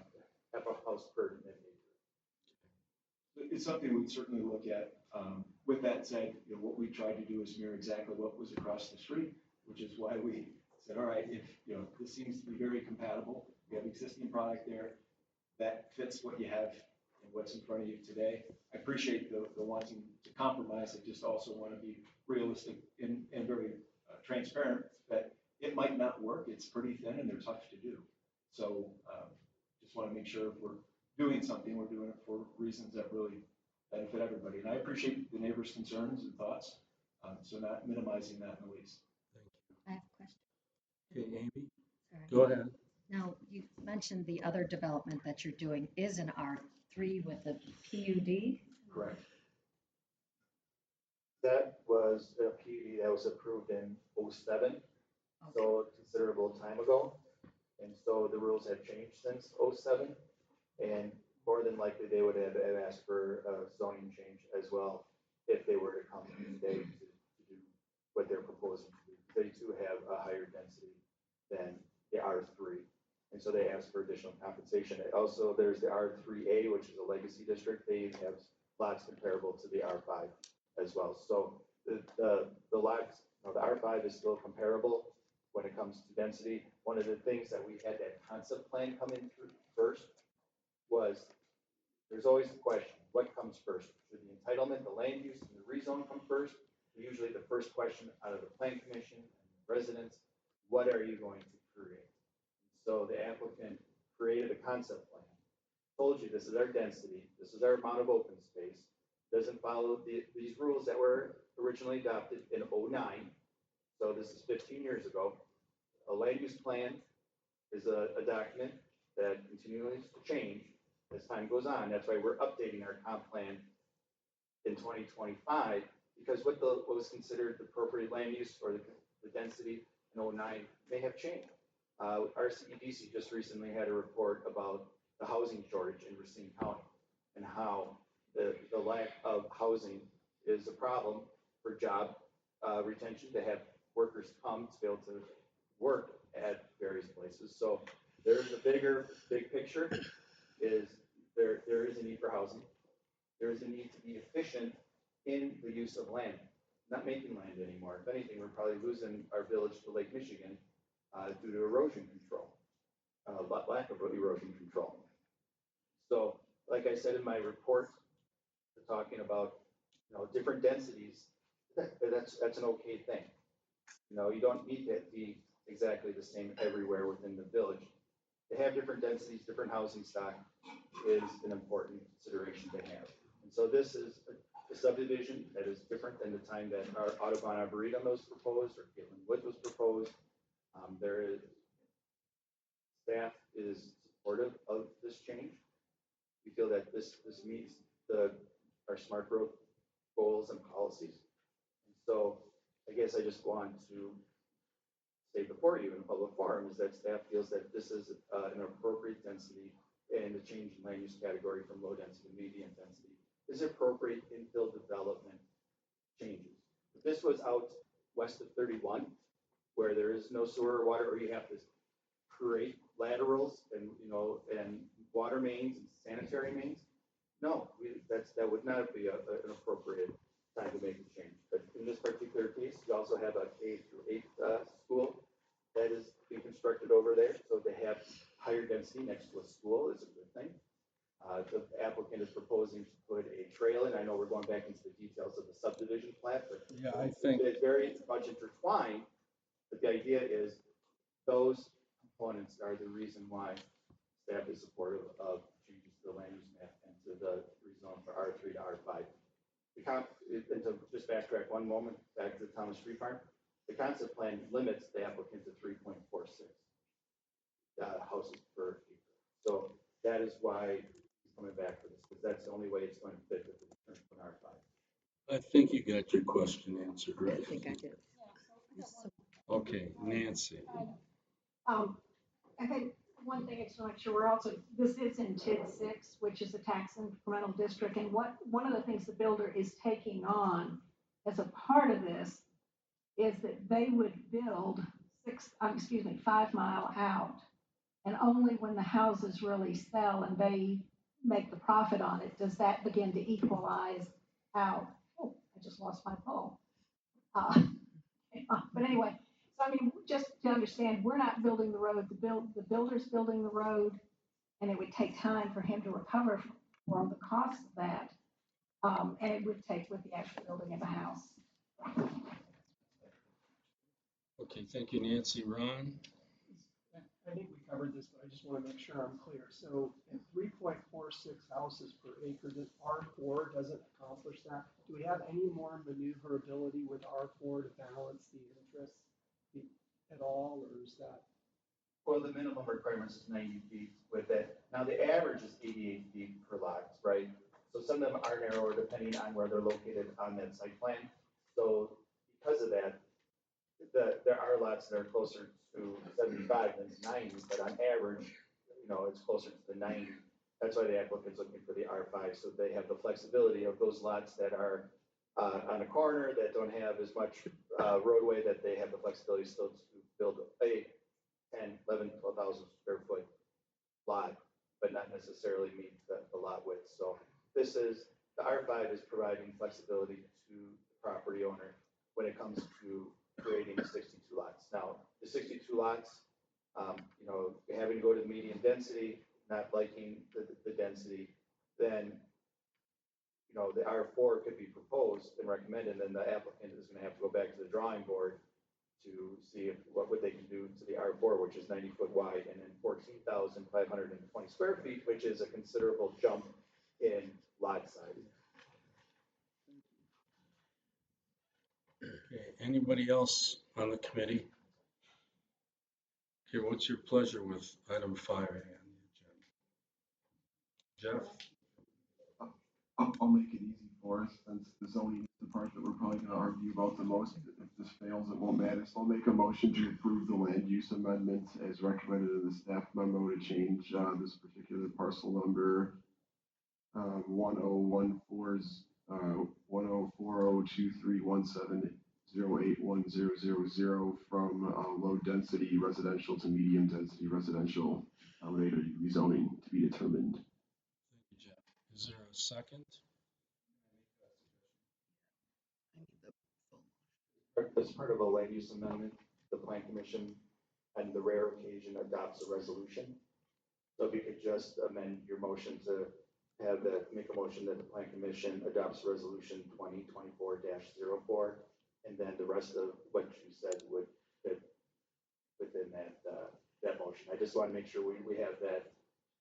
a house per net acre. It's something we'd certainly look at. With that said, you know, what we tried to do is mirror exactly what was across the street, which is why we said, all right, if, you know, this seems to be very compatible, we have existing product there, that fits what you have and what's in front of you today. I appreciate the wanting to compromise. I just also want to be realistic and very transparent that it might not work. It's pretty thin and they're tough to do. So just want to make sure if we're doing something, we're doing it for reasons that really benefit everybody. And I appreciate the neighbors' concerns and thoughts, so not minimizing that in the least. I have a question. Okay, Amy, Sorry. go ahead. Now, you mentioned the other development that you're doing is an R3 with a PUD? Correct. That was a PUD that was approved in '07, so a considerable time ago. And so the rules have changed since '07, and more than likely they would have asked for a zoning change as well if they were to come today to do what they're proposing to do. They too have a higher density than the R3, and so they ask for additional compensation. Also, there's the R3A, which is a legacy district. They have lots comparable to the R5 as well. So the lots, you know, the R5 is still comparable when it comes to density. One of the things that we had that concept plan come in through first was, there's always the question, what comes first? Should the entitlement, the land use, and the rezone come first? Usually the first question out of the plan commission and the residents, what are you going to create? So the applicant created a concept plan, told you this is our density, this is our amount of open space, doesn't follow these rules that were originally adopted in '09. So this is 15 years ago. A land use plan is a document that continues to change as time goes on. That's why we're updating our comp plan in 2025, because what was considered the appropriate land use or the density in '09 may have changed. Our CEDC just recently had a report about the housing shortage in Racine County and how the lack of housing is a problem for job retention, to have workers come to be able to work at various places. So there's a big picture is there is a need for housing. There is a need to be efficient in the use of land, not making land anymore. If anything, we're probably losing our village to Lake Michigan due to erosion control, lack of erosion control. So, like I said in my report, talking about, you know, different densities, that's an okay thing. You know, you don't need to be exactly the same everywhere within the village. To have different densities, different housing stock is an important consideration to have. And so this is a subdivision that is different than the time that our Audubon Arboretum was proposed or Gateway Wood was proposed. Staff is supportive of this change. We feel that this meets our smart growth goals and policies. And so I guess I just want to say before you in a public forum is that staff feels that this is an appropriate density and the change in land use category from low density to medium density is appropriate infill development changes. If this was out west of 31, where there is no sewer or water, or you have to create laterals and, and water mains and sanitary mains, no, that would not be an appropriate time to make a change. But in this particular case, you also have a K through 8 school that is being constructed over there. So to have higher density next to a school is a good thing. The applicant is proposing to put a trail in. I know we're going back into the details of the subdivision plat, but Yeah, I think, it's very much intertwined. But the idea is those components are the reason why staff is supportive of changes to the land use map and to the rezone for R3 to R5. And to just backtrack one moment back to the Thomas Street Farm, the concept plan limits the applicant to 3.46 houses per acre. So that is why he's coming back for this, because that's the only way it's going to fit with the return to an R5. I think you got your question answered, I right? think I did. Okay, Nancy. I think one thing I just want to make sure we're also, this is in TID 6, which is a tax incremental district. And one of the things the builder is taking on as a part of this is that they would build 5 mile out. And only when the houses really sell and they make the profit on it, does that begin to equalize out. Oh, I just lost my poll. But anyway, so I mean, just to understand, we're not building the road, the builder's building the road, and it would take time for him to recover for the cost of that. And it would take with the actual building of the house. Okay, thank you, Nancy. Ron? I think we covered this, but I just want to make sure I'm clear. So at 3.46 houses per acre, that R4 doesn't accomplish that. Do we have any more maneuverability with R4 to balance the interests at all, or is that? Well, the minimum requirements is 90 feet with it. Now, the average is 88 feet per lot, right? So some of them are narrower depending on where they're located on that site plan. So because of that, there are lots that are closer to 75 than 90, but on average, it's closer to the 90. That's why the applicant's looking for the R5, so they have the flexibility of those lots that are on a corner that don't have as much roadway, that they have the flexibility still to build a 10, 11, 12,000 square foot lot, but not necessarily meet the lot width. So the R5 is providing flexibility to the property owner when it comes to creating 62 lots. Now, the 62 lots, having to go to the medium density, not liking the density, then, the R4 could be proposed and recommended, and then the applicant is going to have to go back to the drawing board to see what they can do to the R4, which is 90 foot wide and then 14,520 square feet, which is a considerable jump in lot size. Okay, anybody else on the committee? Okay, what's your pleasure with item 5A on the agenda? Jeff? I'll make it easy for us, since the zoning is the part that we're probably gonna argue about the most. If this fails, it won't matter. So I'll make a motion to approve the land use amendment as recommended in the staff memo to change, this particular parcel number, 10402317081000 from, low density residential to medium density residential, later rezoning to be determined. Thank you, Jeff. Is there a second? As part of a land use amendment, the plan commission, on the rare occasion, adopts a resolution. So if you could just amend your motion to make a motion that the plan commission adopts resolution 2024-04, and then the rest of what you said would fit within that motion. I just want to make sure we have that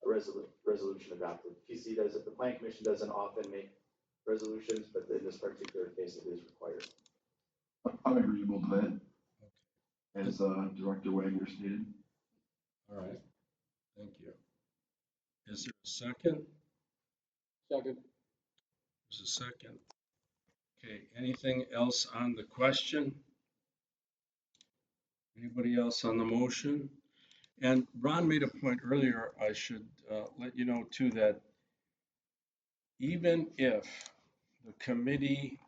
resolution adopted. PC does it, the plan commission doesn't often make resolutions, but in this particular case, it is required. I'm agreeable to that, as Director Wagner stated. All right, thank you. Is there a second? Second. There's a second. Okay, anything else on the question? Anybody else on the motion? And Ron made a point earlier, I should let you know too, that even if the committee,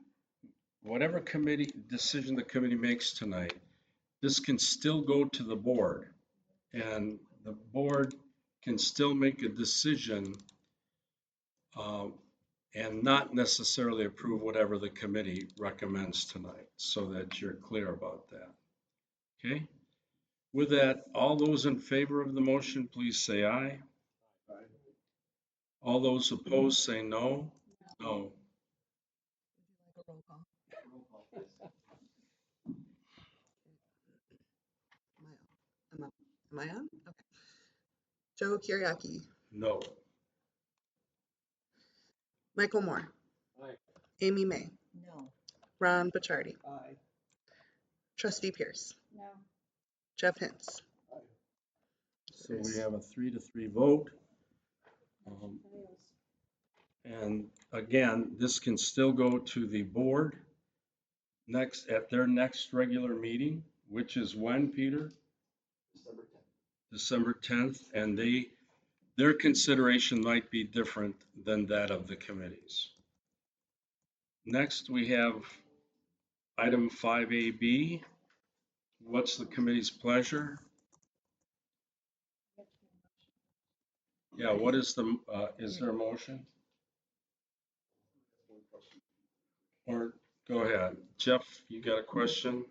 whatever committee decision the committee makes tonight, this can still go to the board. And the board can still make a decision and not necessarily approve whatever the committee recommends tonight, so that you're clear about that. Okay? With that, all those in favor of the motion, please say aye. All those opposed, say no. No. Am I on? Okay. Joe Kiriaki, No. Michael Moore, Aye. Amy May, No. Ron Bachardy, Aye. Trustee Pierce, No. Jeff Hintz. So we have a 3-3 vote. And again, this can still go to the board next, at their next regular meeting, which is when, Peter? December 10th, and their consideration might be different than that of the committees. Next, we have item 5AB. What's the committee's pleasure? Yeah, what is is there a motion? Or, go ahead. Jeff, you got a question?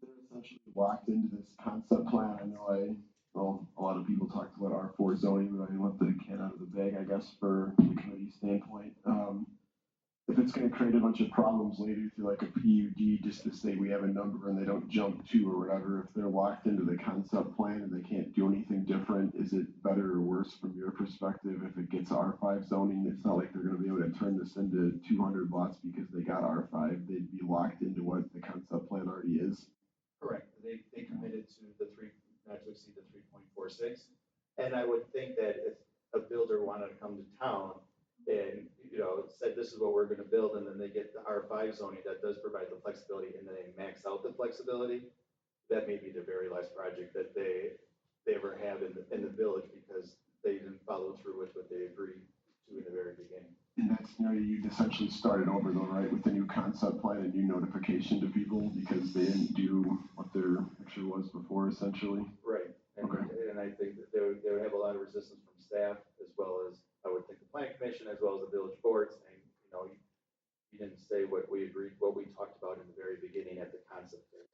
They're essentially locked into this concept plan. I know well, a lot of people talked about R4 zoning, but I let the cat out of the bag, I guess, for the committee standpoint. If it's gonna create a bunch of problems later through like a PUD, just to say we have a number and they don't jump to or whatever, if they're locked into the concept plan and they can't do anything different, is it better or worse from your perspective if it gets R5 zoning? It's not like they're gonna be able to turn this into 200 lots because they got R5. They'd be locked into what the concept plan already is. Correct. They committed to not to exceed the 3.46. And I would think that if a builder wanted to come to town and, said, this is what we're gonna build, and then they get the R5 zoning, that does provide the flexibility, and then they max out the flexibility, that may be the very last project that they ever have in the village, because they didn't follow through with what they agreed to in the very beginning. In that scenario, you'd essentially start it over though, right, with a new concept plan and new notification to people because they didn't do what their picture was before, essentially? Right, and I think that they would have a lot of resistance from staff, as well as, I would think, the planning commission, as well as the village board, saying, you didn't say what we agreed, what we talked about in the very beginning at the concept phase.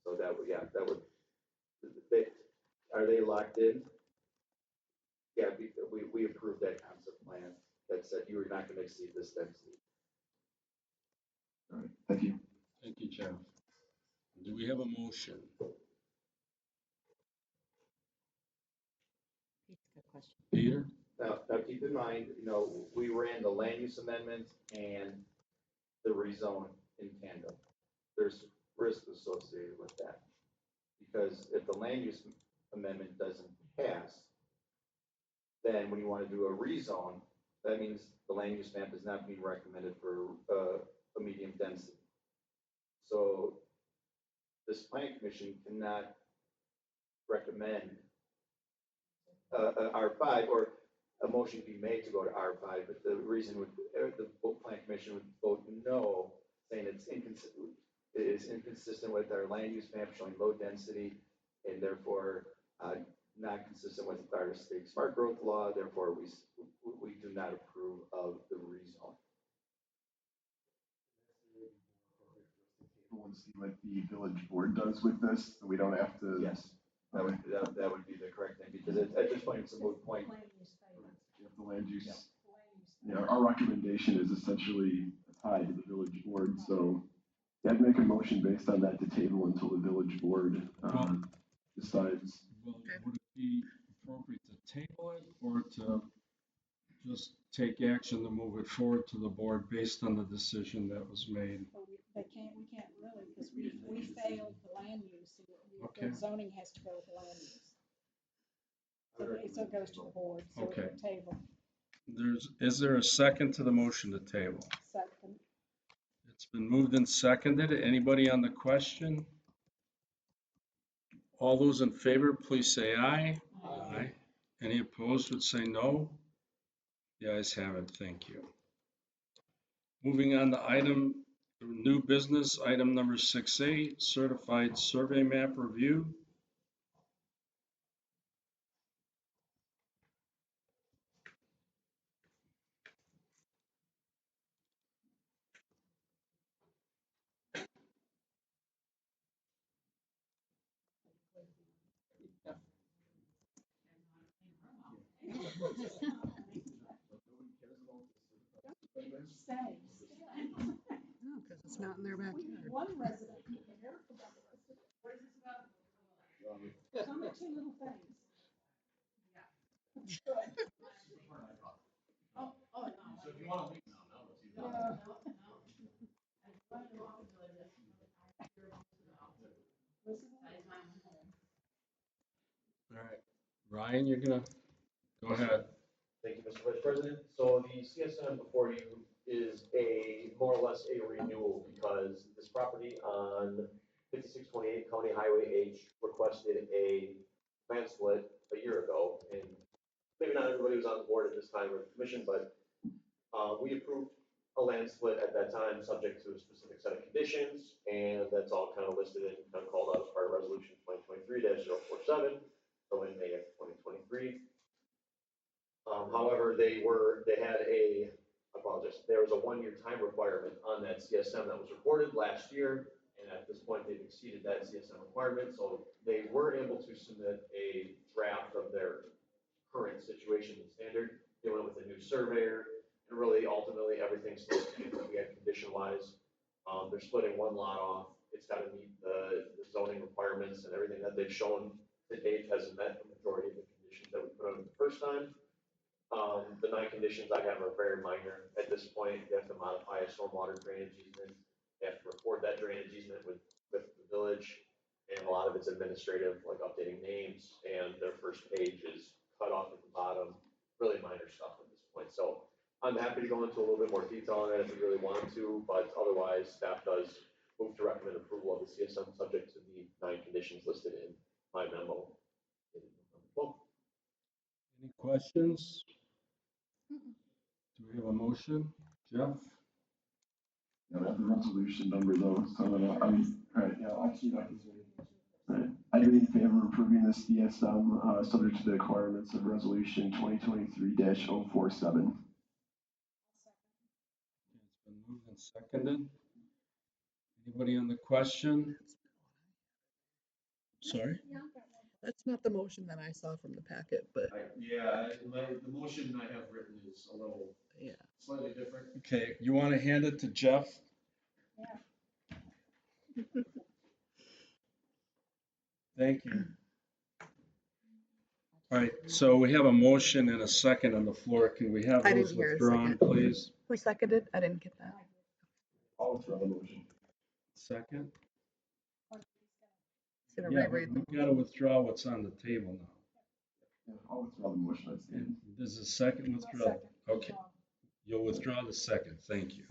So that would, are they locked in? Yeah, we approved that concept plan that said you were not gonna exceed this density. All right, thank you. Thank you, Jeff. Do we have a motion? Peter? Now keep in mind, we ran the land use amendment and the rezone in tandem. There's risk associated with that. Because if the land use amendment doesn't pass, then when you want to do a rezone, that means the land use map is not being recommended for a medium density. So this planning commission cannot recommend R5, or a motion be made to go to R5, but the reason the planning commission would vote no, saying it is inconsistent with our land use map showing low density, and therefore not consistent with our state smart growth law. Therefore, we do not approve of the rezone. We'll see what the village board does with this, so we don't have to. Yes, that would be the correct thing, because at this point, it's a moot point. If the land use, our recommendation is essentially tied to the village board, so I'd make a motion based on that to table until the village board decides. Well, would it be appropriate to table it or to just take action to move it forward to the board based on the decision that was made? We can't really, because we failed the land use, Okay. the zoning has to go with the land use. So it goes to the board, so Okay. it's a table. Is there a second to the motion to table? Second. It's been moved and seconded. Anybody on the question? All those in favor, please say aye. Aye. Any opposed would say no. The ayes have it, thank you. Moving on to new business, item number 6A, certified survey map review. No, because it's not in their backyard. One resident here, about the rest of it. What is this about? Some of two little things. Oh, no. So if you want to leave now, it's either. All right, Ryan, you're gonna, go ahead. Thank you, Mr. Vice President. So the CSM before you is more or less a renewal because this property on 5628 County Highway H requested a land split a year ago. And maybe not everybody was on board at this time with the commission, but we approved a land split at that time, subject to a specific set of conditions. And that's all kind of listed and kind of called out as part of resolution 2023-047 from May of 2023. However, I apologize, there was a 1-year time requirement on that CSM that was recorded last year. And at this point, they've exceeded that CSM requirement. So they were able to submit a draft of their current situation and standard. They went with a new surveyor and really ultimately everything's still we had condition wise. They're splitting one lot off. It's got to meet the zoning requirements and everything that they've shown to date has met the majority of the conditions that we put on the first time. The 9 conditions I have are very minor at this point. You have to modify a stormwater drainage easement. You have to record that drainage easement with the village. And a lot of it's administrative, like updating names, and their first page is cut off at the bottom. Really minor stuff at this point. So I'm happy to go into a little bit more detail on that if we really wanted to, but otherwise staff does move to recommend approval of the CSM subject to the 9 conditions listed in my memo. Any questions? Do we have a motion? Jeff? I don't have the resolution number though, so I'll see that this way. Right. I'd be in favor of approving this DSM, subject to the requirements of resolution 2023-047. It's been moved and seconded. Anybody on the question? Sorry? That's not the motion that I saw from the packet, but The motion I have written is a little slightly different. Okay, you want to hand it to Jeff? Thank you. All right, so we have a motion and a second on the floor. Can we have I those didn't hear a withdrawn, second. please? Who seconded? I didn't get that. I'll withdraw the motion. Second? He's gonna Yeah, reread we got to withdraw what's on the table now. Yeah, I'll withdraw the motion. I'd say. Does the second withdraw? Okay, you'll withdraw the second. Thank you.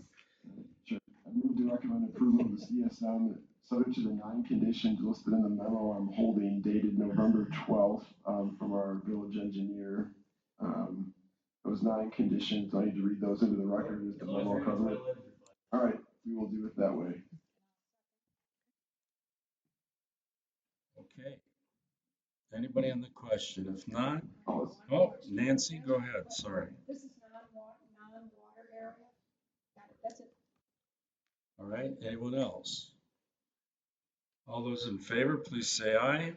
Sure. I move to recommend approval of the CSM subject to the 9 conditions listed in the memo I'm holding dated November 12th from our village engineer. Those 9 conditions, I need to read those into the record as the memo cover. All right, we will do it that way. Okay. Anybody on the question? If not, Nancy, go ahead. Sorry. This is non-water area. Got it, that's it. All right, anyone else? All those in favor, please say aye.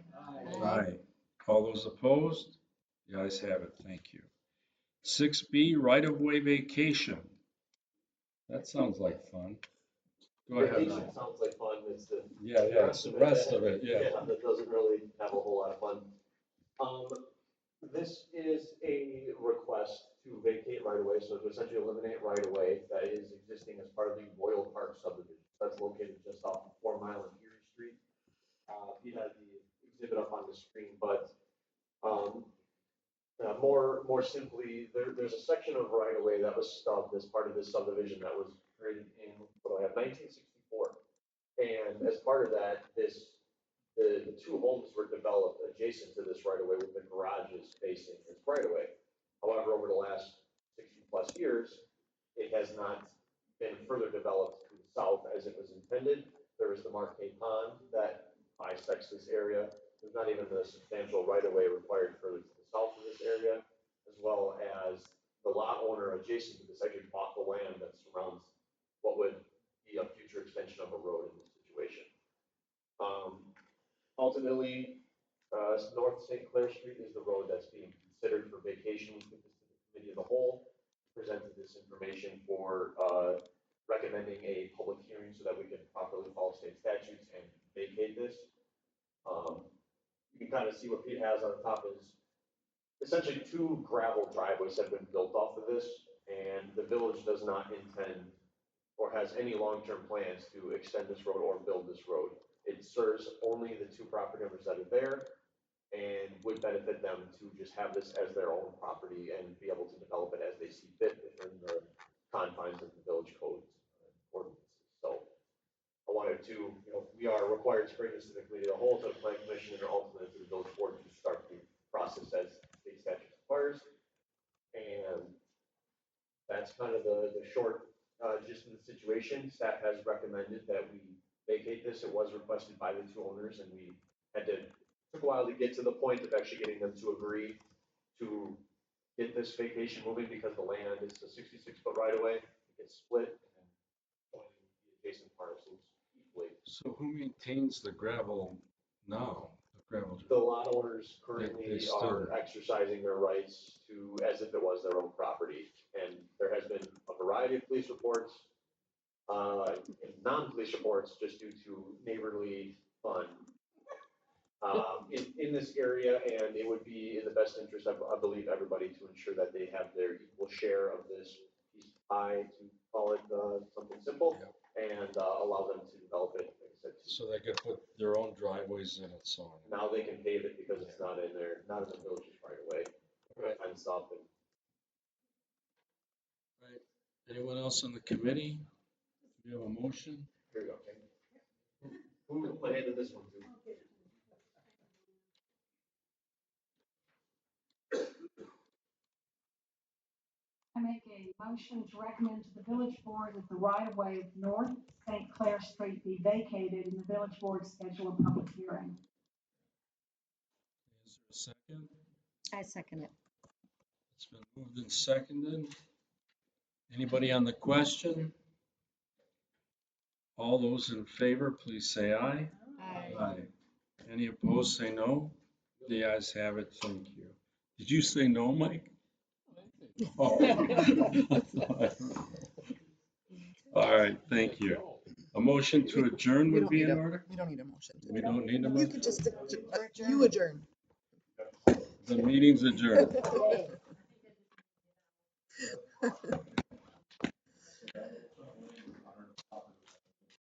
Aye. All those opposed? The ayes have it, thank you. 6B, right-of-way vacation. That sounds like fun. Go ahead. Vacation sounds like fun. It's the it's the rest of it, yeah. That doesn't really have a whole lot of fun. This is a request to vacate right away, so to essentially eliminate right away that is existing as part of the Royal Park subdivision. That's located just off of 4 Mile and Erie Street. He had the exhibit up on the screen, but more simply, there's a section of right of way that was stubbed as part of this subdivision that was created in 1964. And as part of that, this the two homes were developed adjacent to this right of way with the garages facing this right of way. However, over the last 60+ years, it has not been further developed to the south as it was intended. There is the Marquez Pond that bisects this area. There's not even the substantial right of way required further to the south of this area, as well as the lot owner adjacent to this actually bought the land that surrounds what would be a future extension of a road in this situation. Ultimately, North St. Clair Street is the road that's being considered for vacation. We took this to the committee of the whole, presented this information for recommending a public hearing so that we can properly follow state statutes and vacate this. You can kind of see what Pete has on the top is essentially 2 gravel driveways have been built off of this, and the village does not intend or has any long-term plans to extend this road or build this road. It serves only the 2 property owners that are there and would benefit them to just have this as their own property and be able to develop it as they see fit within the confines of the village codes and ordinances. So I wanted to, we are required to bring this to the committee of the whole, to the planning commission, and ultimately to the village board to start the process as state statute requires. And that's kind of the short gist of the situation. Staff has recommended that we vacate this. It was requested by the 2 owners, and we took a while to get to the point of actually getting them to agree to get this vacation moving because the land is a 66-foot right of way. It gets split and joining the adjacent parcels equally. So who maintains the gravel now? The lot owners currently are exercising their rights to, as if it was their own property. And there has been a variety of police reports, and non-police reports just due to neighborly fun in this area. And it would be in the best interest of, I believe, everybody to ensure that they have their equal share of this piece of pie, to call it something simple, and allow them to develop it. So they could put their own driveways in it, so on. Now they can pave it because it's not in there, not in the village's right away. Fenced up and. Right. Anyone else on the committee? Do you have a motion? Here you go, okay. Who handed this one to? I make a motion to recommend to the village board that the right-of-way of North St. Clair Street be vacated and the village board schedule a public hearing. Is there a second? I second it. It's been moved and seconded. Anybody on the question? All those in favor, please say aye. Aye. Any opposed, say no. The ayes have it. Thank you. Did you say no, Mike? Oh. All right, thank you. A motion to adjourn would be in order? We don't need a motion. We don't need a You motion? could just, you adjourn. The meeting's adjourned.